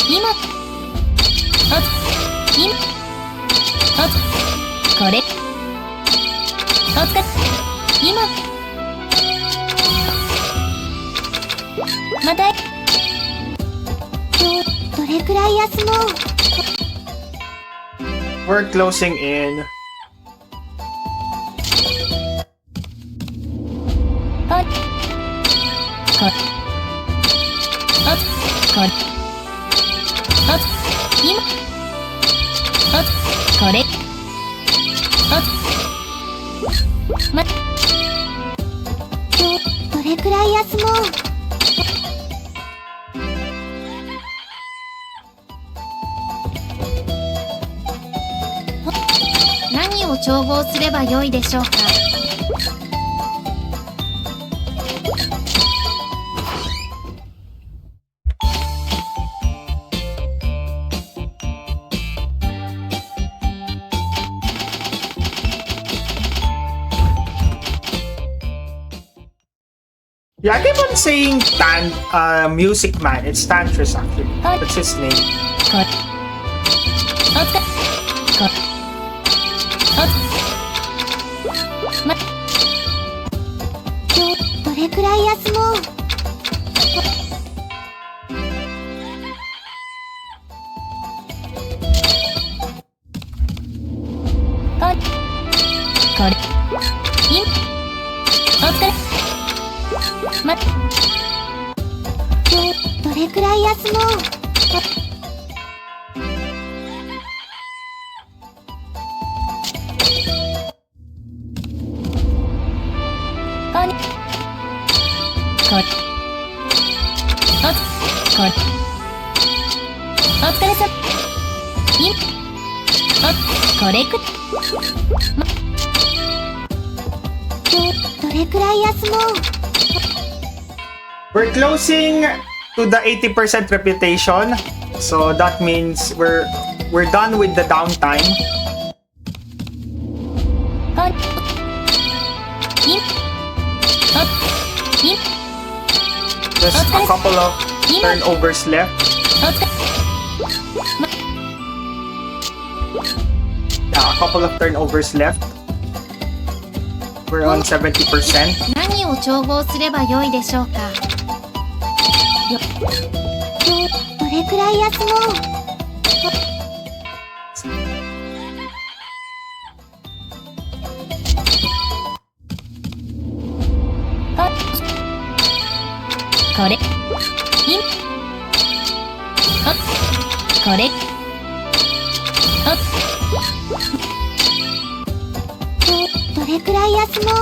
今これお疲れ今またどれくらい休もう。We're closing in.今これどれくらい休もう。何を調合すればよいでしょうか。Yeah, I keep on saying Music Man. It's Tantris actually. That's his name. お疲れどれくらい休もう。これ今お疲れどれくらい休もう。お疲れさ今これどれくらい休もう。We're closing to the 80% reputation. So that means we're done with the downtime. Just a couple of turnovers left. Yeah, a couple of turnovers left. We're on 70%. 何を調合すればよいでしょうか。どれくらい休もう。これこれどれくらい休もう。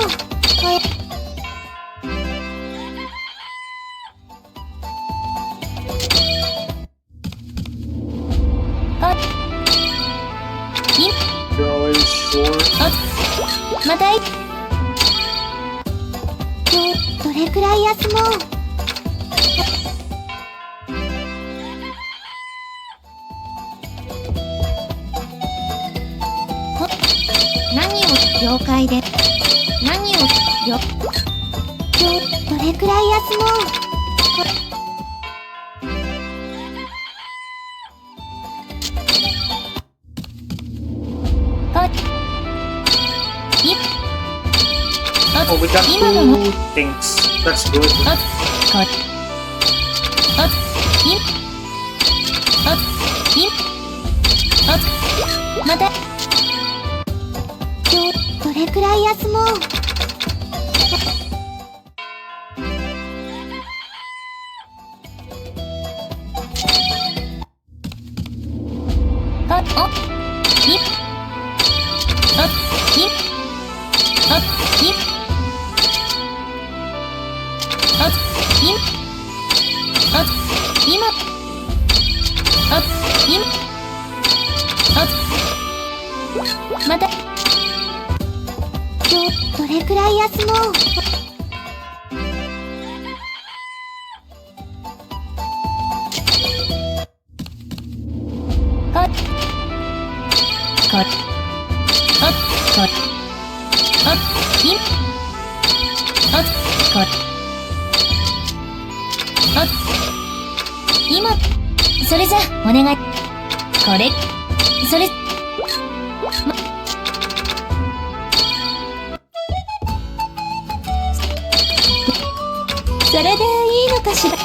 You're always sure. またいどれくらい休もう。何を了解で何をどれくらい休もう。Oh, we got 2 things. That's good. またどれくらい休もう。また今日どれくらい休もう。今それじゃお願い。これそれそれでいいのかしら。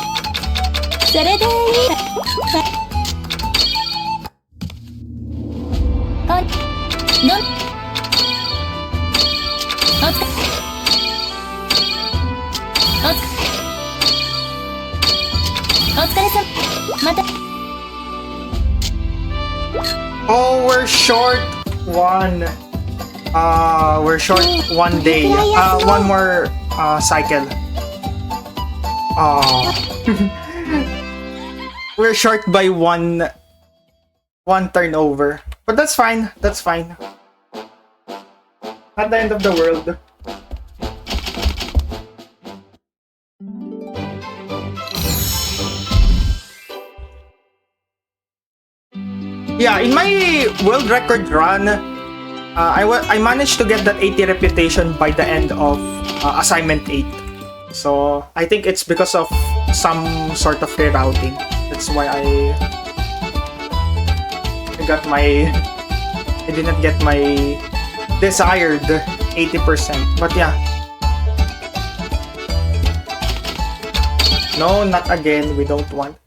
それでいいか。どんお疲れさまた。Oh, we're short one. We're short one day. One more cycle. We're short by one turnover. But that's fine. That's fine. Not the end of the world. Yeah, in my world record run, I managed to get that 80 reputation by the end of assignment 8. So I think it's because of some sort of rerouting. That's why I didn't get my desired 80%. But yeah. No, not again. We don't want.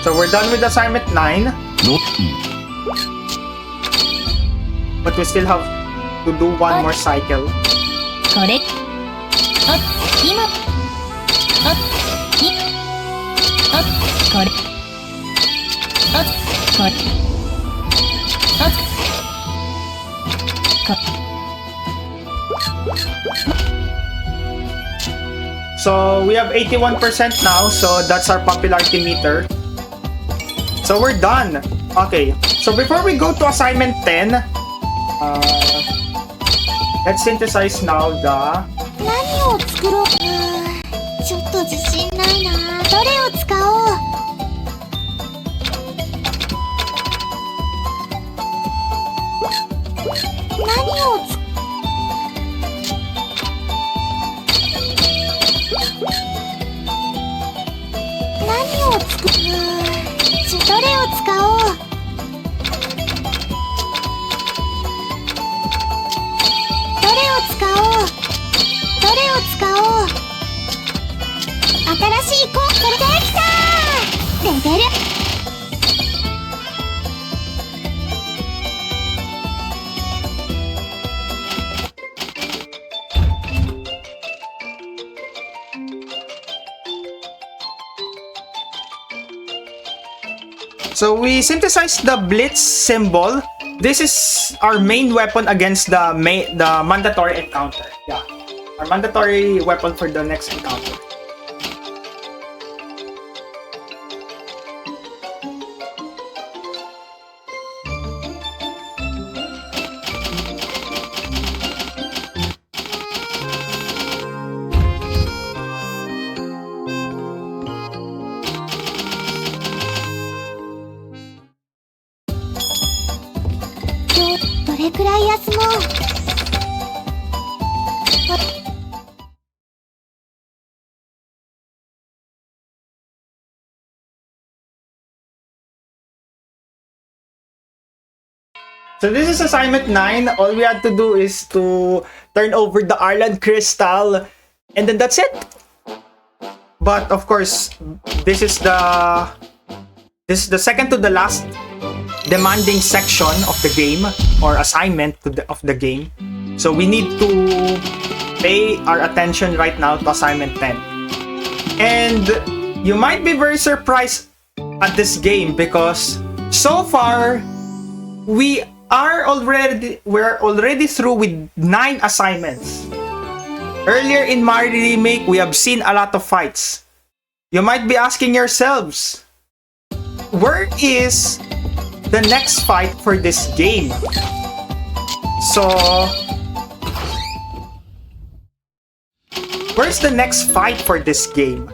So we're done with assignment 9, but we still have to do one more cycle. これ今これこれSo we have 81% now, so that's our popularity meter. So we're done. Okay, so before we go to assignment 10, let's synthesize now the... 何を作ろう。ちょっと自信ないな。どれを使おう。何を作どれを使おう。どれを使おう。どれを使おう。新しいコースできた。レベルSo we synthesized the Blitz symbol. This is our main weapon against the mandatory encounter. Yeah, our mandatory weapon for the next encounter. So this is assignment 9. All we had to do is to turn over the Arlan crystal, and then that's it. But of course, this is the second to the last demanding section of the game, or assignment of the game. So we need to pay our attention right now to assignment 10. And you might be very surprised at this game because so far we're already through with 9 assignments. Earlier in Mario Remake, we have seen a lot of fights. You might be asking yourselves, where is the next fight for this game? So, where's the next fight for this game?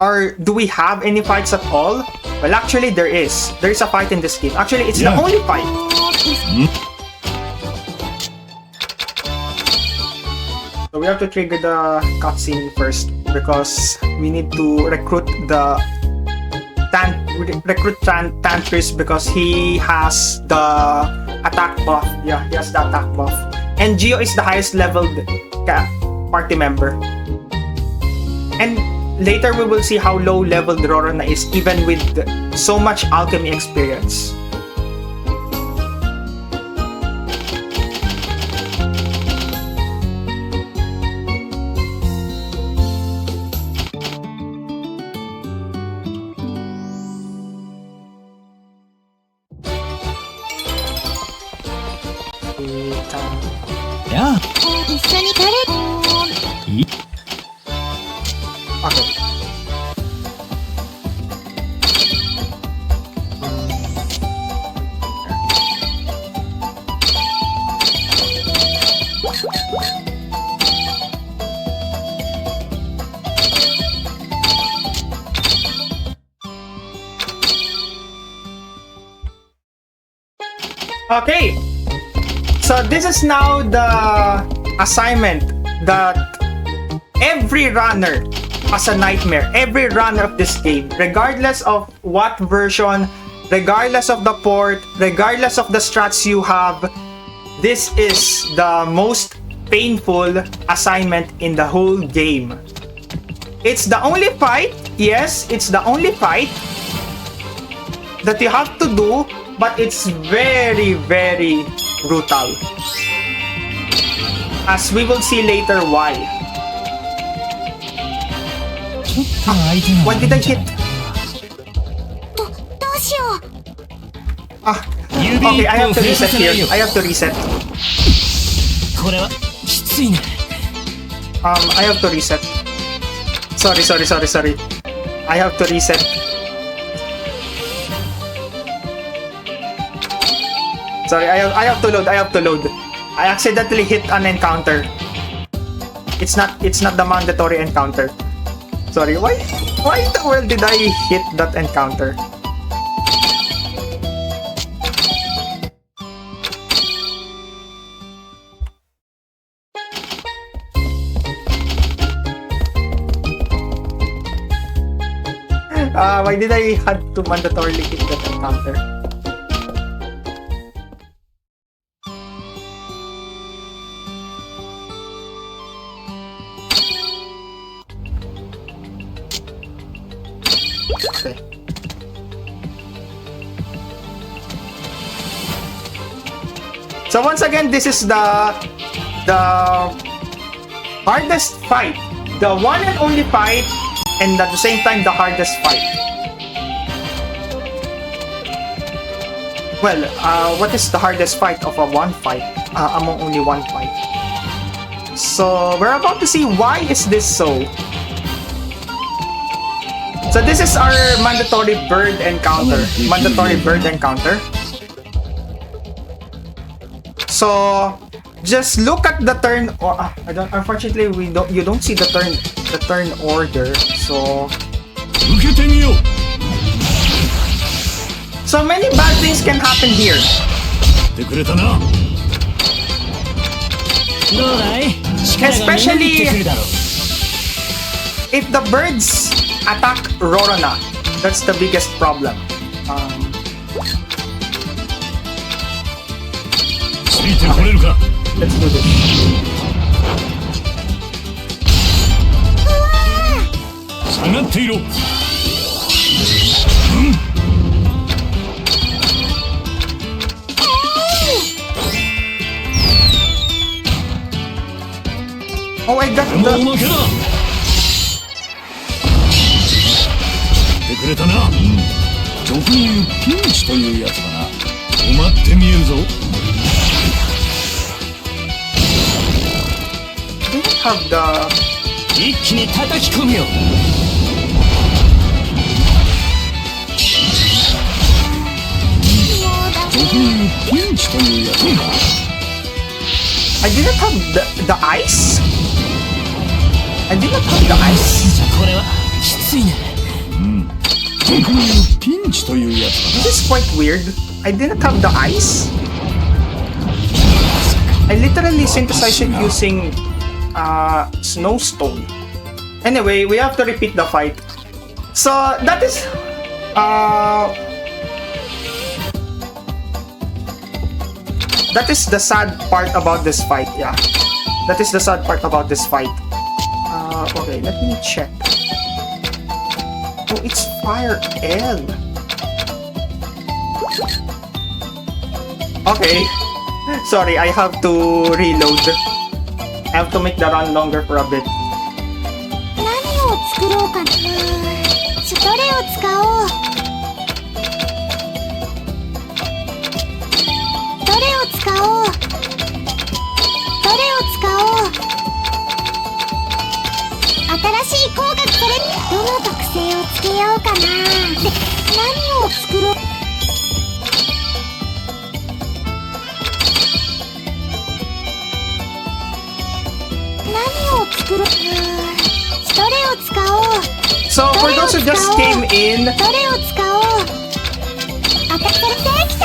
Or do we have any fights at all? Well, actually, there is. There is a fight in this game. Actually, it's the only fight. So we have to trigger the cutscene first because we need to recruit the Tantris because he has the attack buff. Yeah, he has the attack buff. And Gio is the highest leveled party member. And later we will see how low leveled Rorona is even with so much alchemy experience. Yeah. Okay. Okay, so this is now the assignment that every runner has a nightmare. Every runner of this game, regardless of what version, regardless of the port, regardless of the strats you have, this is the most painful assignment in the whole game. It's the only fight, yes, it's the only fight that you have to do, but it's very, very brutal. As we will see later why. What did I hit? Okay, I have to reset here. I have to reset. I have to reset. Sorry. I have to reset. Sorry, I have to load. I accidentally hit an encounter. It's not the mandatory encounter. Sorry, why in the world did I hit that encounter? Why did I have to mandatorily hit that encounter? Okay. So once again, this is the hardest fight, the one and only fight, and at the same time the hardest fight. Well, what is the hardest fight of a one fight among only one fight? So we're about to see why is this so. So this is our mandatory bird encounter. So just look at the turn. Unfortunately, you don't see the turn order. So many bad things can happen here. どうだい？力がみなぎってくるだろう。 If the birds attack Rorona, that's the biggest problem. ついてこれるか。 Let's do this. 下がっていろ。 Oh, I got もう the... 負けだ。言ってくれたな。俗に言うピンチというやつだな。止まってみえるぞ。 I don't have the... 一気に叩き込むよ。俗に言うピンチというやつだ。 I didn't have the ice? I didn't have the ice? これはきついね。俗に言うピンチというやつ This is quite weird. I didn't have the ice? I literally synthesized it using snowstone. Anyway, we have to repeat the fight. So that is that is the sad part about this fight, yeah. That is the sad part about this fight. Okay, let me check. Oh, it's Fire L. Okay. Sorry, I have to reload. I have to make the run longer for a bit. 何を作ろうかな。どれを使おう。どれを使おう。どれを使おう。新しい効果、それどの特性をつけようかな。で、何を作ろう。何を作ろう。どれを使おう。 So for those who just came in, どれを使おう。あたそれできた。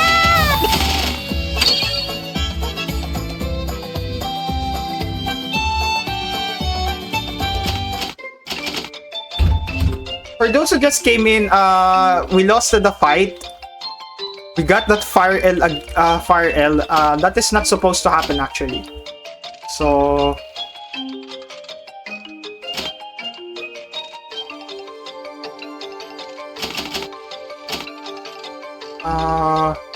for those who just came in, we lost the fight. We got that Fire L. That is not supposed to happen actually. So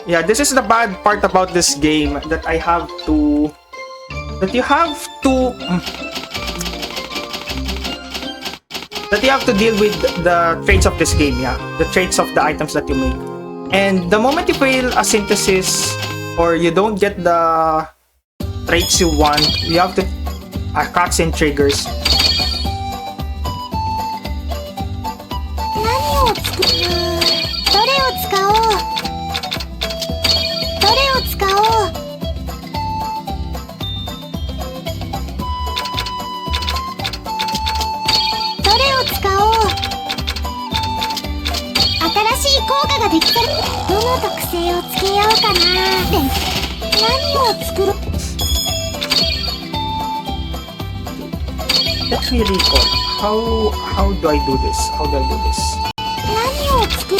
yeah, this is the bad part about this game that I have to... That you have to... That you have to deal with the traits of this game, yeah. The traits of the items that you make. And the moment you fail a synthesis or you don't get the traits you want, you have to... cutscene triggers. 何を作る。どれを使おう。どれを使おう。どれを使おう。新しい効果ができたらどの特性をつけようかな。で、何を作ろう。 Let me recall. How do I do this? How do I do this? 何を作る。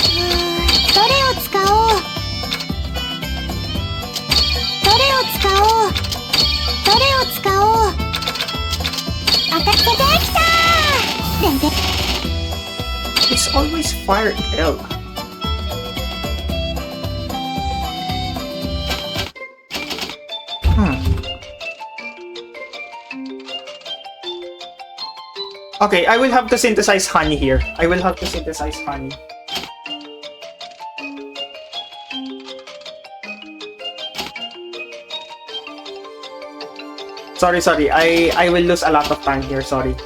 どれを使おう。どれを使おう。どれを使おう。当たってできた。で、 It's always Fire L. Okay, I will have to synthesize honey here. I will have to synthesize honey. Sorry. I will lose a lot of time here. Sorry.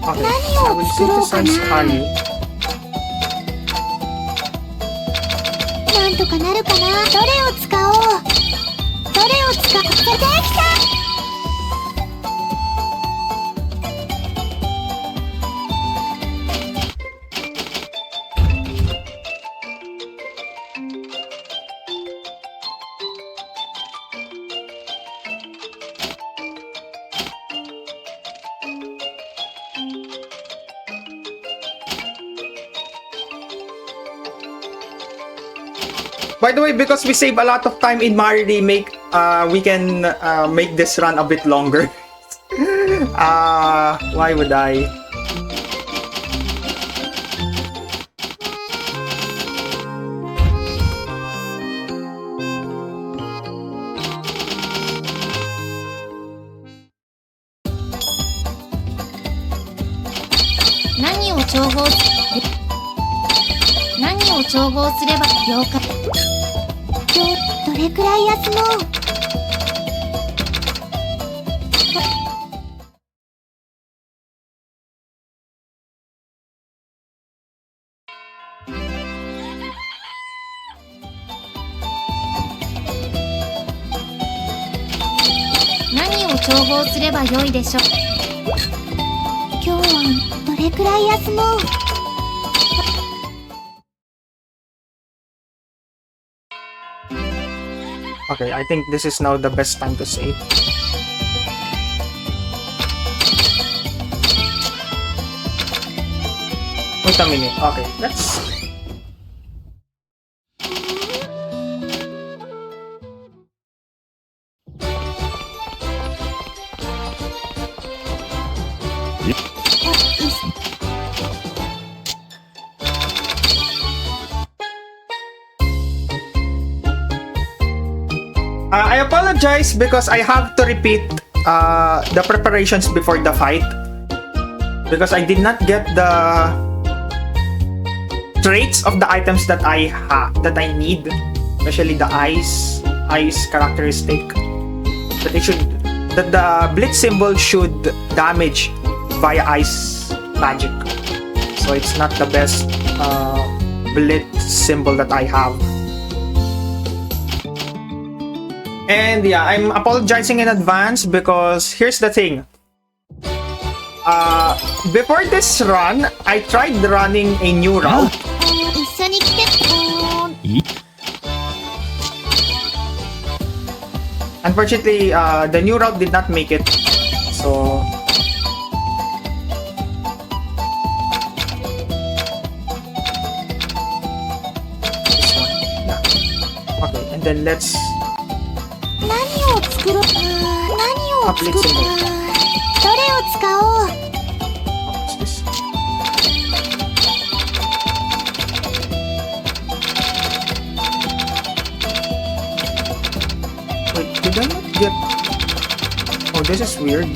Okay. 何 I will 作ろうか synthesize な。 honey. なんとかなるかな。どれを使おう。どれを使おう。できた。By the way, because we save a lot of time in Mario Remake, we can make this run a bit longer. Why would I? Naniを調合すれば了解。今日どれくらい休もう。何を調合すればよいでしょう。今日はどれくらい休もう。Okay, I think this is now the best time to save. Wait a minute. Okay, let's... I apologize because I have to repeat the preparations before the fight because I did not get the traits of the items that I need, especially the ice characteristic. That the blitz symbol should damage via ice magic, so it's not the best blitz symbol that I have. And yeah, I'm apologizing in advance because here's the thing. Before this run, I tried running a new route. 一緒に来て。Unfortunately, the new route did not make it. So this one. Yeah. Okay, and then let's 何を作ろう。何を作ろう。どれを使おう。what's this? Wait, did I not get... Oh, this is weird.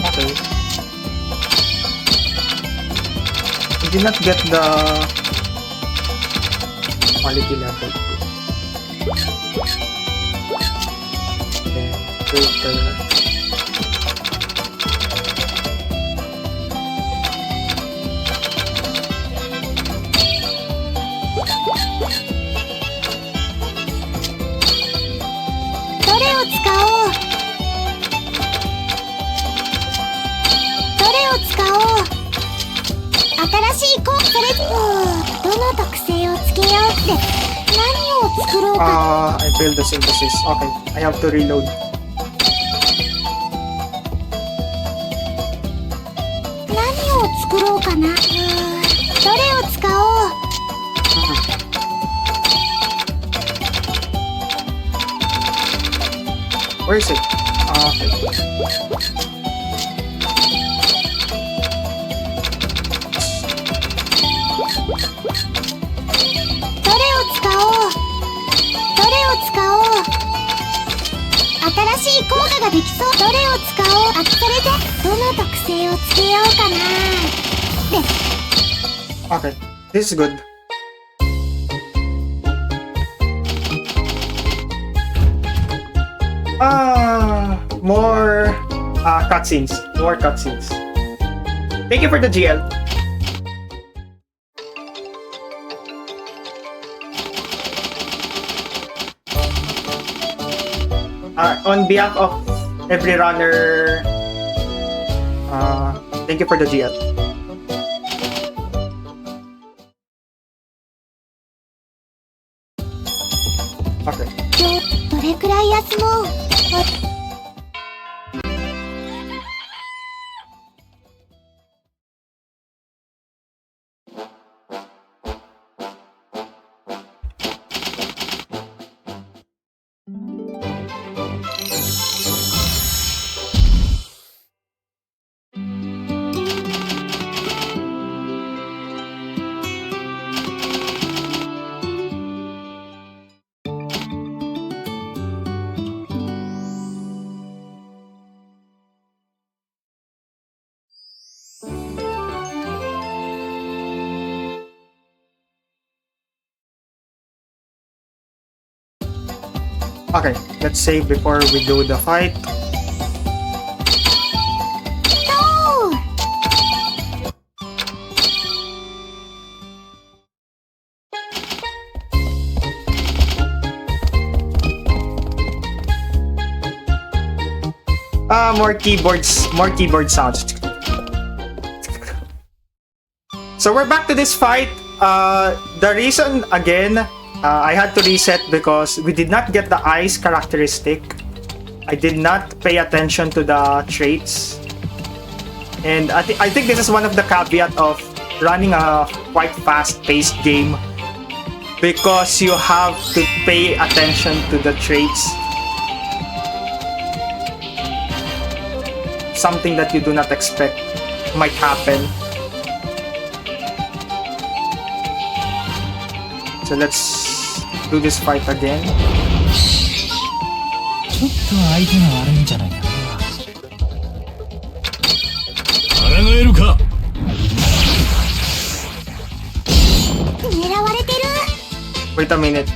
Okay. I did not get the quality level. Then filter. I failed the synthesis. Okay, I have to reload. Where is it? Okay. Okay, this is good. more cutscenes. More cutscenes. Thank you for the GL. On behalf of every runner, thank you for the GL. Okay. どれくらい休もう。 Okay, let's save before we do the fight. More keyboard sounds. So we're back to this fight. The reason again, I had to reset because we did not get the ice characteristic. I did not pay attention to the traits. And I think this is one of the caveat of running a quite fast-paced game, because you have to pay attention to the traits. Something that you do not expect might happen. So let's do this fight again. ちょっと相手が悪いんじゃないかな。抗えるか。狙われてる。 Wait a minute.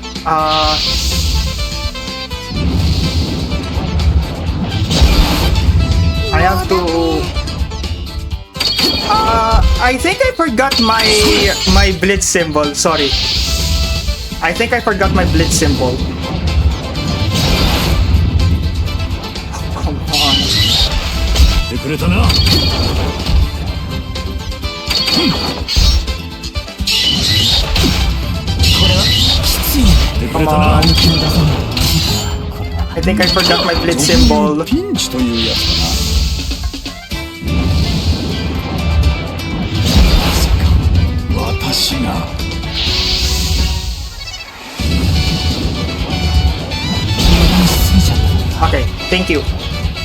I have to. I think I forgot my blitz symbol. Sorry. I think I forgot my blitz symbol. Oh, come on. てくれたな。Come on. I think I forgot my blitz symbol. ピンチというやつだな。私が。 Okay, thank you.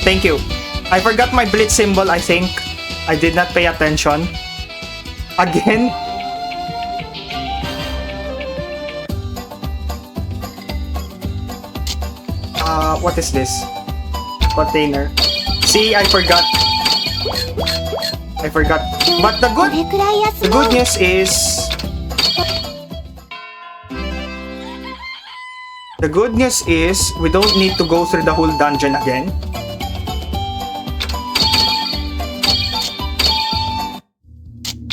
Thank you. I forgot my blitz symbol, I think. I did not pay attention. Again? What is this? Container. See, I forgot. I forgot. But the good news is... The good news is, we don't need to go through the whole dungeon again.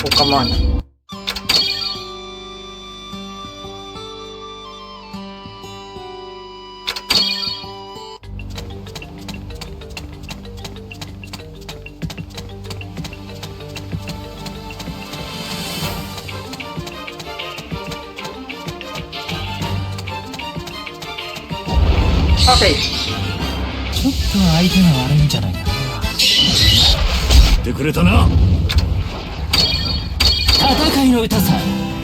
Oh, come on. Okay. ちょっと相手が悪いんじゃないかな。てくれたな。戦いの歌さ、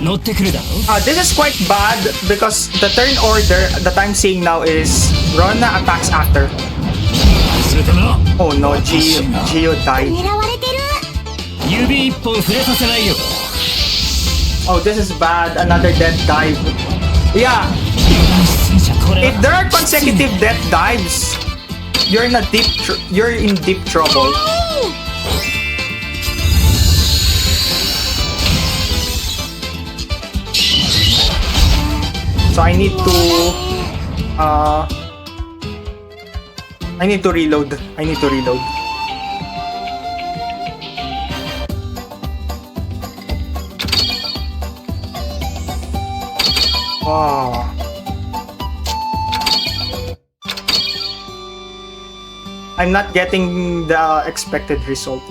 乗ってくるだろ。This is quite bad because the turn order that I'm seeing now is Rorona attacks after. てくれたな。 Oh no, Gio died. 狙われてる。指一本触れさせないよ。 Oh, this is bad. Another death dive. Yeah. If there are consecutive death dives, you're in deep trouble. So I need to I need to reload. I need to reload. Oh. I'm not getting the expected result.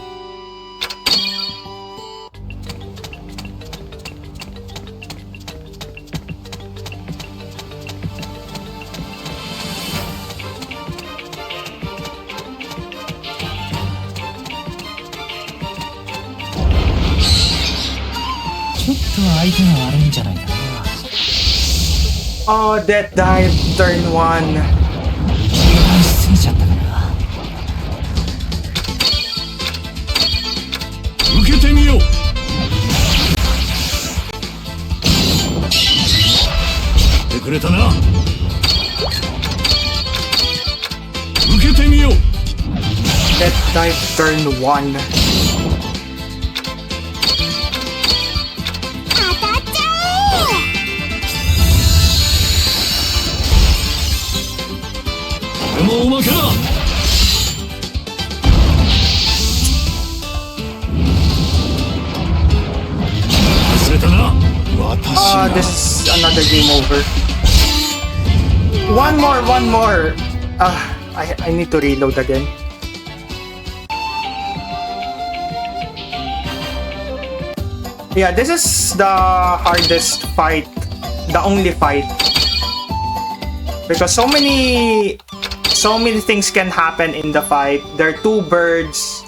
Oh, that dive turn 1. That dive turn 1. 当たっちゃえ。もうおまけだ。忘れたな。This is another game over. One more. I need to reload again. Yeah, this is the hardest fight, the only fight. Because so many things can happen in the fight. There are 2 birds,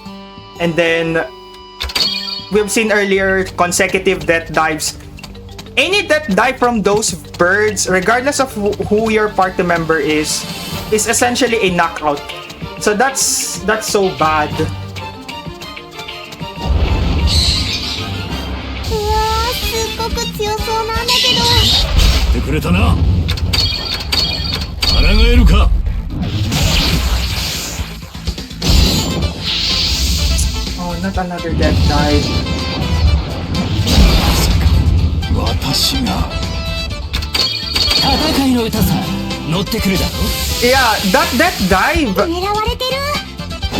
and then we've seen earlier consecutive death dives. Any death dive from those birds, regardless of who your party member is essentially a knockout. So that's so bad. うわー、すっごく強そうなんだけど。来てくれたな。抗えるか。Oh, not another death dive. 私が戦いの歌さ、乗ってくるだろ。Yeah, that dive. 狙われてる。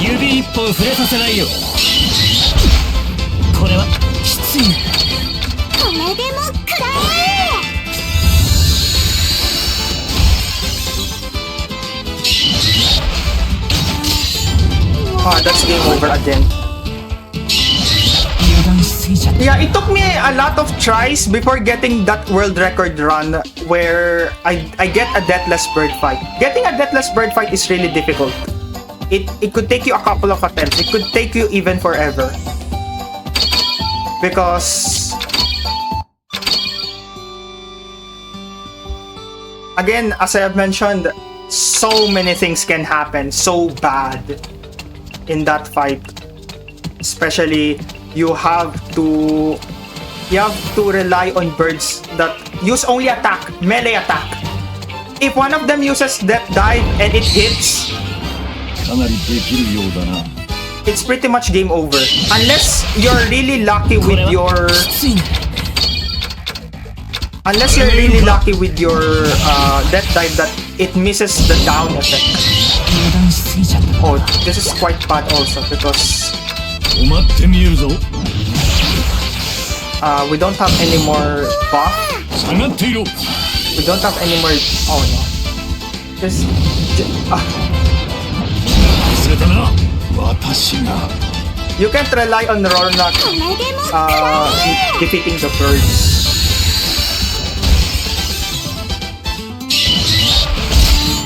指一本触れさせないよ。これはきついね。これでも食らえ。That's game over again. 油断しすぎちゃった。 Yeah, it took me a lot of tries before getting that world record run where I get a deathless bird fight. Getting a deathless bird fight is really difficult. It could take you a couple of attempts. It could take you even forever. Because again, as I have mentioned, so many things can happen so bad in that fight. Especially you have to rely on birds that use only attack, melee attack. If one of them uses death dive and it hits, かなりできるようだな。 it's pretty much game over. Unless you're really lucky with your きついね。 unless you're really lucky with your death dive that it misses the down effect. 油断しすぎちゃった。 Oh, this is quite bad also because 止まって見えるぞ。 we don't have any more buff. 下がっていろ。 We don't have any more. Oh no. Just. 忘れたな。私が You can't rely on Rorona これでも食らえ。 defeating the birds.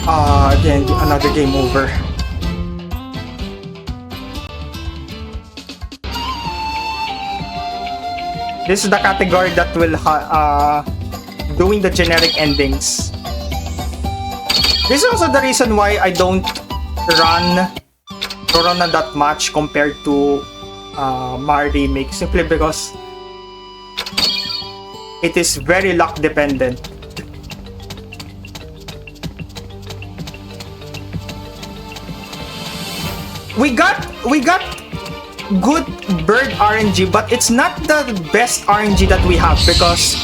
Again, another game over. This is the category that will doing the generic endings. This is also the reason why I don't run Rorona that much compared to Mar Remake, simply because it is very luck dependent. We got good bird RNG, but it's not the best RNG that we have because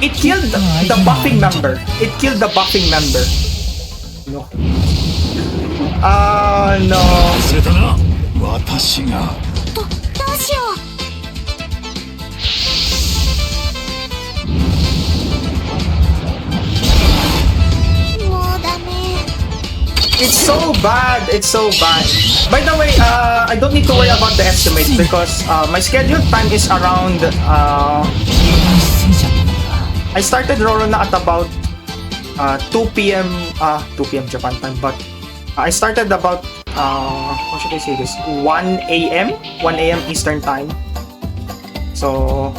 it killed the buffing member. It killed the buffing member. No. Oh no. 忘れたな。私が。どうしよう。もうダメ。It's so bad. It's so bad. By the way, I don't need to worry about the estimate because my scheduled time is around. しすぎちゃったんだ。 I started Rorona at about 2 p.m. 2 p.m. Japan time, but I started about how should I say this? 1 a.m. 1 a.m. Eastern time. So,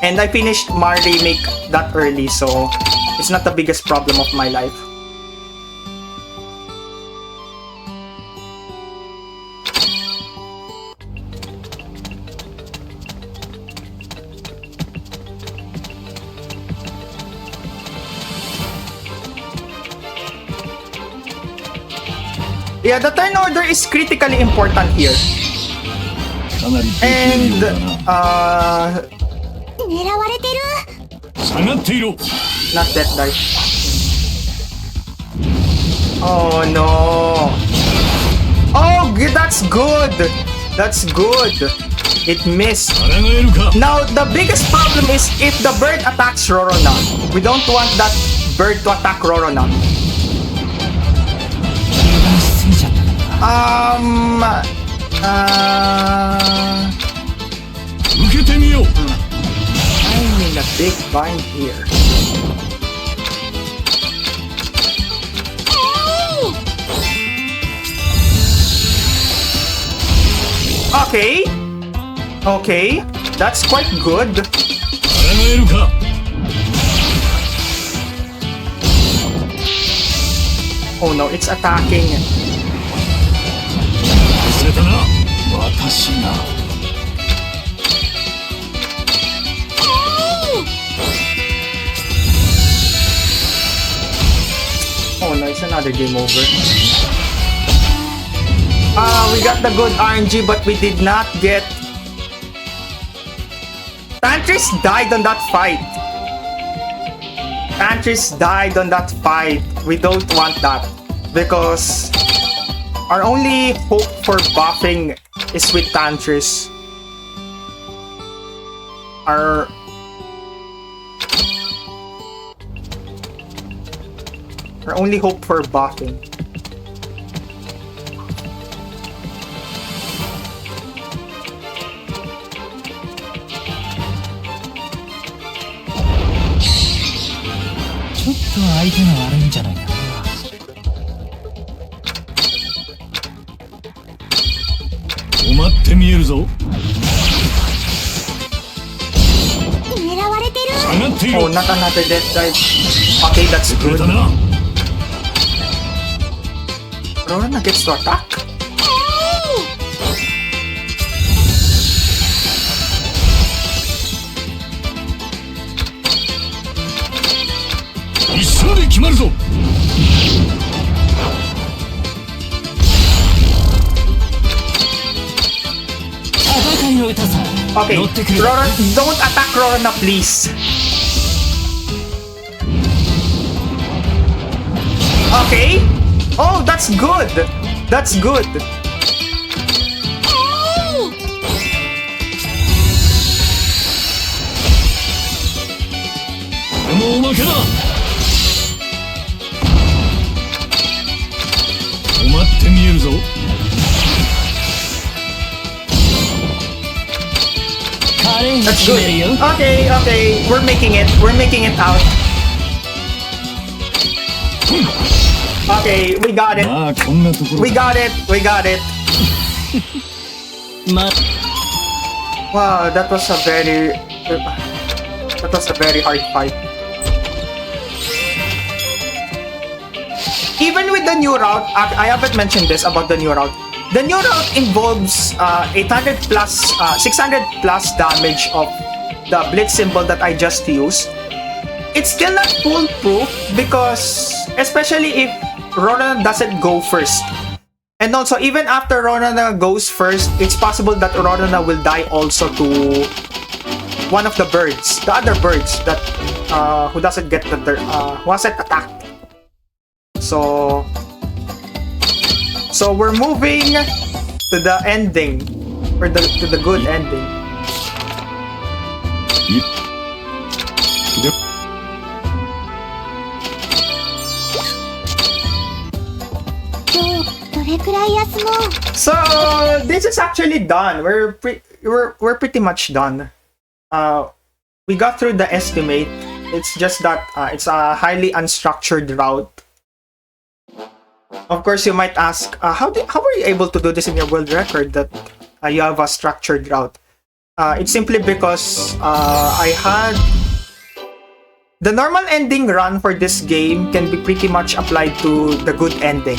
and I finished Mar Remake that early, so it's not the biggest problem of my life. Yeah, the turn order is critically important here. かなりできる And ようだな。狙われてる。下がっていろ。 not that die. Oh no. Oh, that's good. That's good. It missed. 抗えるか。 Now, the biggest problem is if the bird attacks Rorona. We don't want that bird to attack Rorona. しすぎちゃったんだ。受けてみよう。 I'm in a big bind here. Okay. Okay. That's quite good. 抗えるか。 Oh no, it's attacking. 忘れたな。私が。 Oh no, it's another game over. We got the good RNG, but we did not get... Tantris died on that fight. Tantris died on that fight. We don't want that. Because our only hope for buffing is with Tantris. Our only hope for buffing.ちょっと相手が悪いんじゃないかな。止まって見えるぞ。狙われてる。下がっていろ。 Oh, not another death dive. Okay, that's 触れ good. たな。 Rorona gets to attack. 一瞬で決まるぞ。戦いの歌さ。 Okay, 乗ってくる。 Rorona, don't attack Rorona, please. Okay. Oh, that's good. That's good. もう負けだ。止まって見えるぞ。 カレンが That's 決 good. めるよ。 Okay, okay. We're making it. We're making it out. Okay, we got it. まあこんなところ We got it. We got it. ま、 Wow, that was a very hard fight. Even with the new route, I haven't mentioned this about the new route. The new route involves 800 plus, 600 plus damage of the blitz symbol that I just used. It's still not foolproof because, especially if Rorona doesn't go first. And also, even after Rorona goes first, it's possible that Rorona will die also to one of the birds, the other birds that who doesn't get the who hasn't attacked. So So we're moving to the ending, or to the good ending. So this is actually done. We're pretty much done. We got through the estimate. It's just that it's a highly unstructured route. Of course, you might ask, how were you able to do this in your world record that you have a structured route? It's simply because I had the normal ending run for this game can be pretty much applied to the good ending.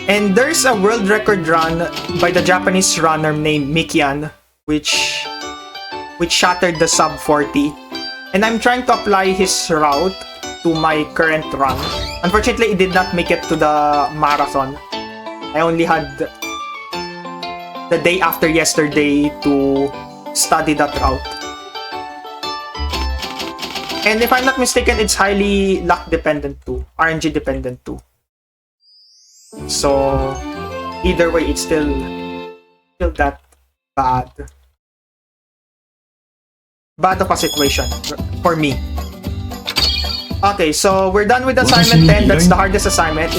And there's a world record run by the Japanese runner named Mikian, which shattered the sub 40. And I'm trying to apply his route to my current run. Unfortunately, it did not make it to the marathon. I only had the day after yesterday to study that route. And if I'm not mistaken, it's highly luck dependent too, RNG dependent too. So either way, it's still that bad of a situation for me. Okay, so we're done with assignment 10. That's the hardest assignment.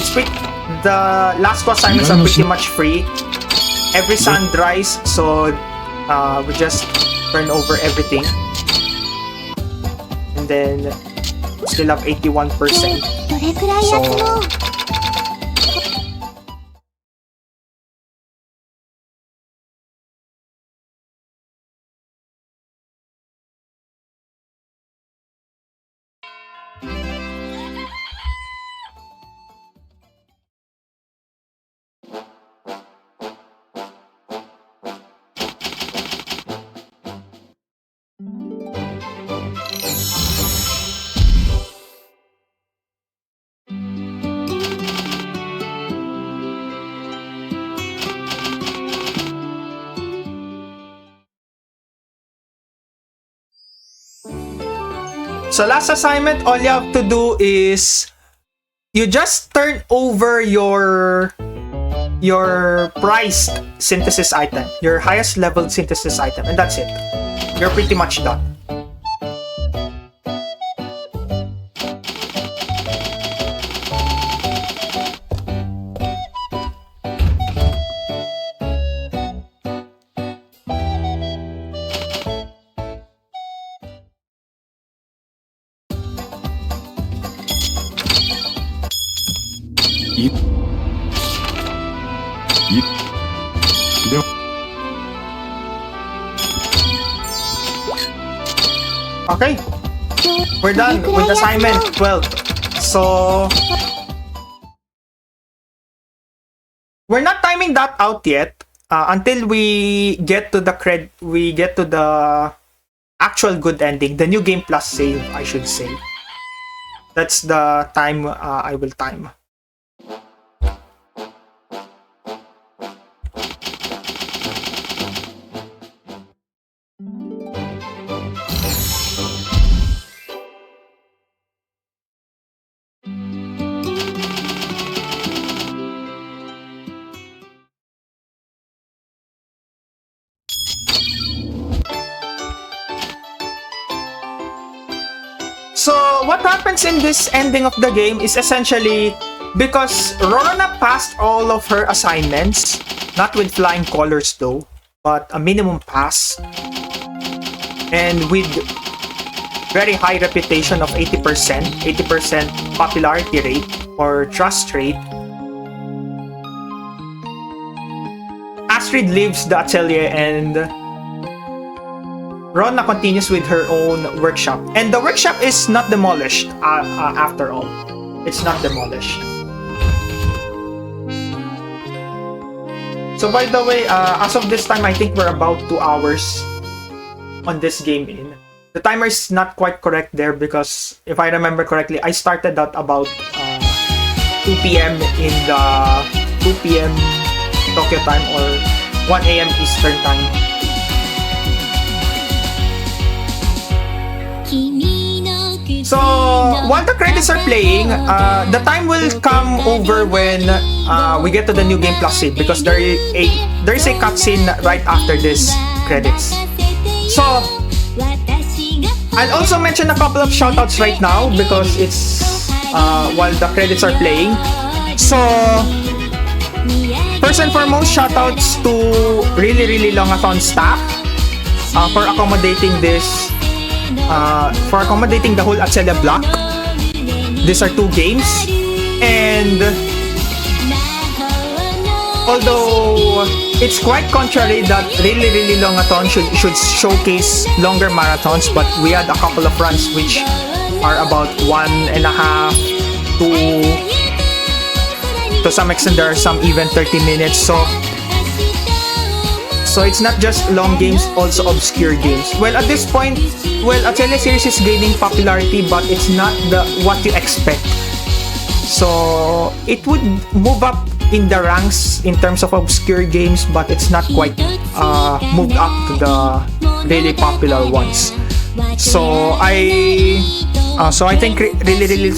The last two assignments are pretty much free. Every sun dries, so we just turn over everything. And then still have 81%. So So last assignment, all you have to do is you just turn over your priced synthesis item, your highest level synthesis item, and that's it. You're pretty much done. Okay, we're done with assignment 12. So we're not timing that out yet until we get to the actual good ending, the new game plus save, I should say. That's the time I will time. So what happens in this ending of the game is essentially because Rorona passed all of her assignments, not with flying colors though, but a minimum pass, and with very high reputation of 80% popularity rate or trust rate. Astrid leaves the Atelier and Rorona continues with her own workshop. And the workshop is not demolished after all. It's not demolished. So by the way, as of this time, I think we're about 2 hours on this game in. The timer is not quite correct there because if I remember correctly, I started out about 2 p.m. in the 2 p.m. Tokyo time or 1 a.m. Eastern time. So while the credits are playing, the time will come over when we get to the new game plus scene because there is a cutscene right after this credits. So I'll also mention a couple of shoutouts right now because it's while the credits are playing. So first and foremost, shoutouts to really Longathon staff for accommodating this, for accommodating the whole Atelier block. These are 2 games, and although it's quite contrary that really Longathon should showcase longer marathons, but we had a couple of runs which are about 1.5 to some extent there are some even 30 minutes. So it's not just long games, also obscure games. Well, at this point, Atelier series is gaining popularity, but it's not what you expect. So it would move up in the ranks in terms of obscure games, but it's not quite moved up to the really popular ones. So I think really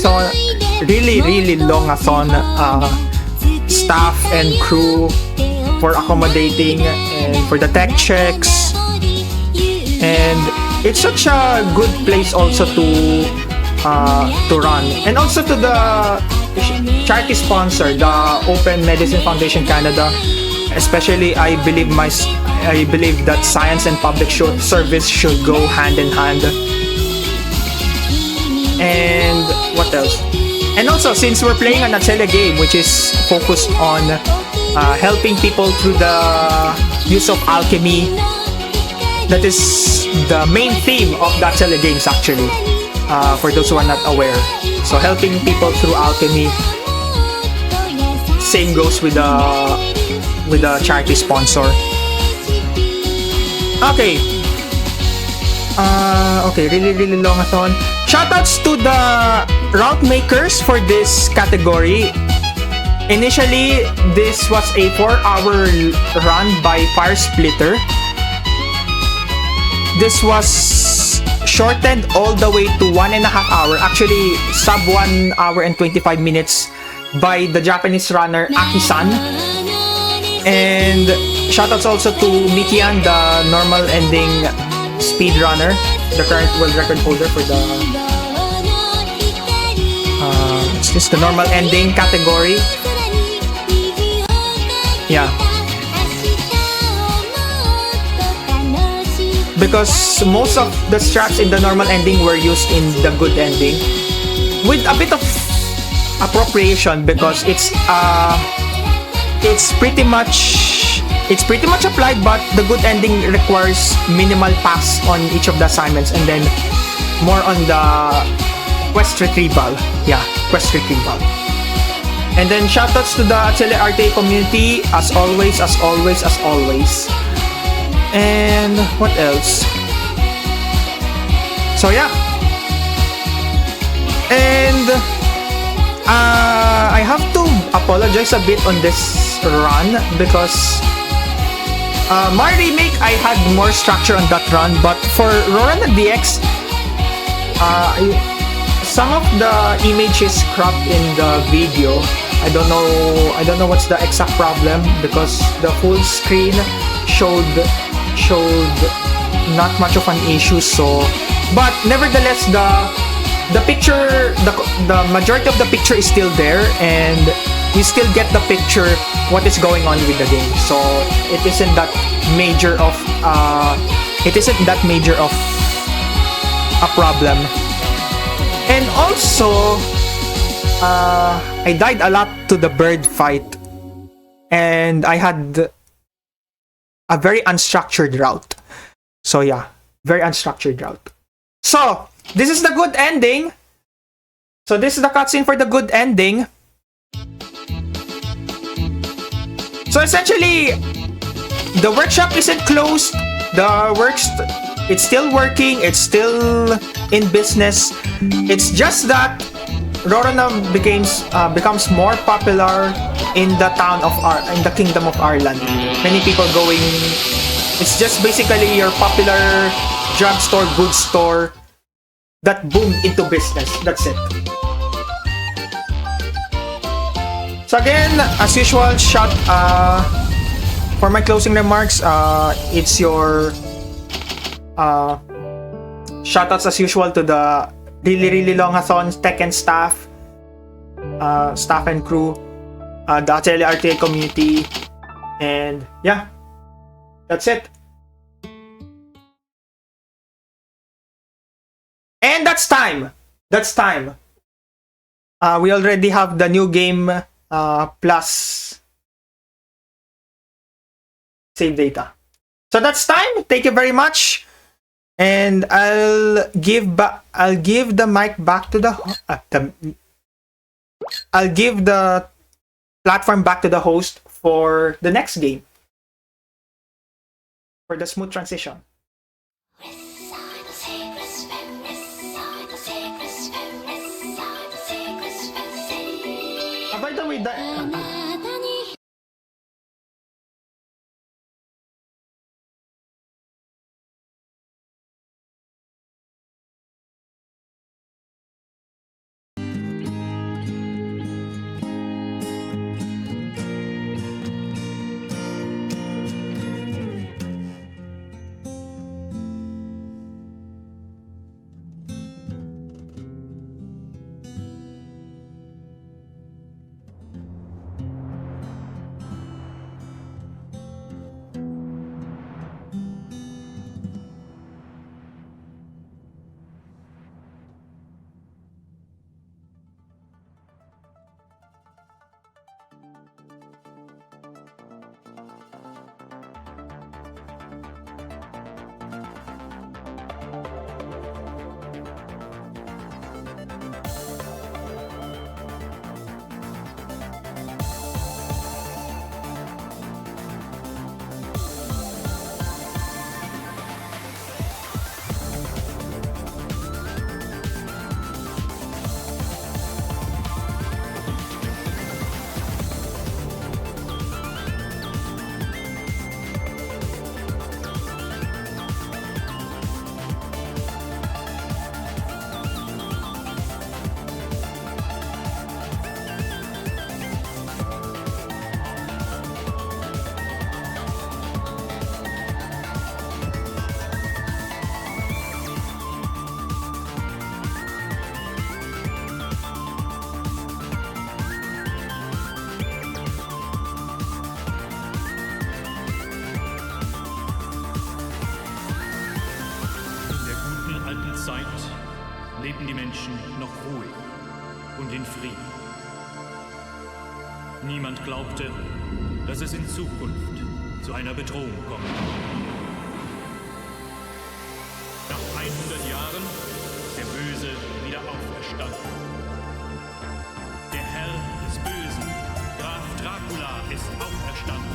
Longathon staff and crew for accommodating and for the tech checks, and it's such a good place also to run, and also to the charity sponsor, the Open Medicine Foundation Canada. Especially, I believe that science and public service should go hand in hand. And what else? And also, since we're playing an Atelier game which is focused on helping people through the use of alchemy, that is the main theme of the Atelier games actually, for those who are not aware. So helping people through alchemy. Same goes with the charity sponsor. Okay. Okay, really Longathon. Shoutouts to the route makers for this category. Initially, this was a 4-hour run by Fire Splitter. This was shortened all the way to 1.5 hours. Actually, sub 1 hour and 25 minutes by the Japanese runner Aki-san. And shoutouts also to Mikian, the normal ending speedrunner, the current world record holder for the the normal ending category. Yeah. Because most of the strats in the normal ending were used in the good ending, with a bit of appropriation, because it's pretty much applied, but the good ending requires minimal pass on each of the assignments, and then more on the quest retrieval. Yeah, quest retrieval. And then shoutouts to the Atelier RTA community, as always. And what else? So yeah. And I have to apologize a bit on this run because my remake, I had more structure on that run, but for Rorona DX, some of the images cropped in the video. I don't know what's the exact problem, because the full screen showed not much of an issue. So, but nevertheless, the picture, the majority of the picture is still there, and you still get the picture what is going on with the game. So it isn't that major of a problem. And also, I died a lot to the bird fight, and I had a very unstructured route. So yeah, very unstructured route. So this is the good ending. So this is the cutscene for the good ending. So essentially, the workshop isn't closed. It's still working. It's still in business. It's just that Rorona becomes more popular in the Kingdom of Ireland. Many people going. It's just basically your popular drugstore, goods store that boomed into business. That's it. So again, as usual, for my closing remarks, it's your shoutouts as usual to the really longathon Tekken staff and crew, the Atelier RTA community, and yeah, that's it. And that's time. We already have the new game plus save data. So that's time. Thank you very much. And I'll give the mic back to I'll give the platform back to the host for the next game, for the smooth transition. By the way, Zeit lebten die Menschen noch ruhig und in Frieden. Niemand glaubte, dass es in Zukunft zu einer Bedrohung kommen würde. Nach 100 Jahren ist der Böse wieder auferstanden. Der Herr des Bösen, Graf Dracula, ist auferstanden.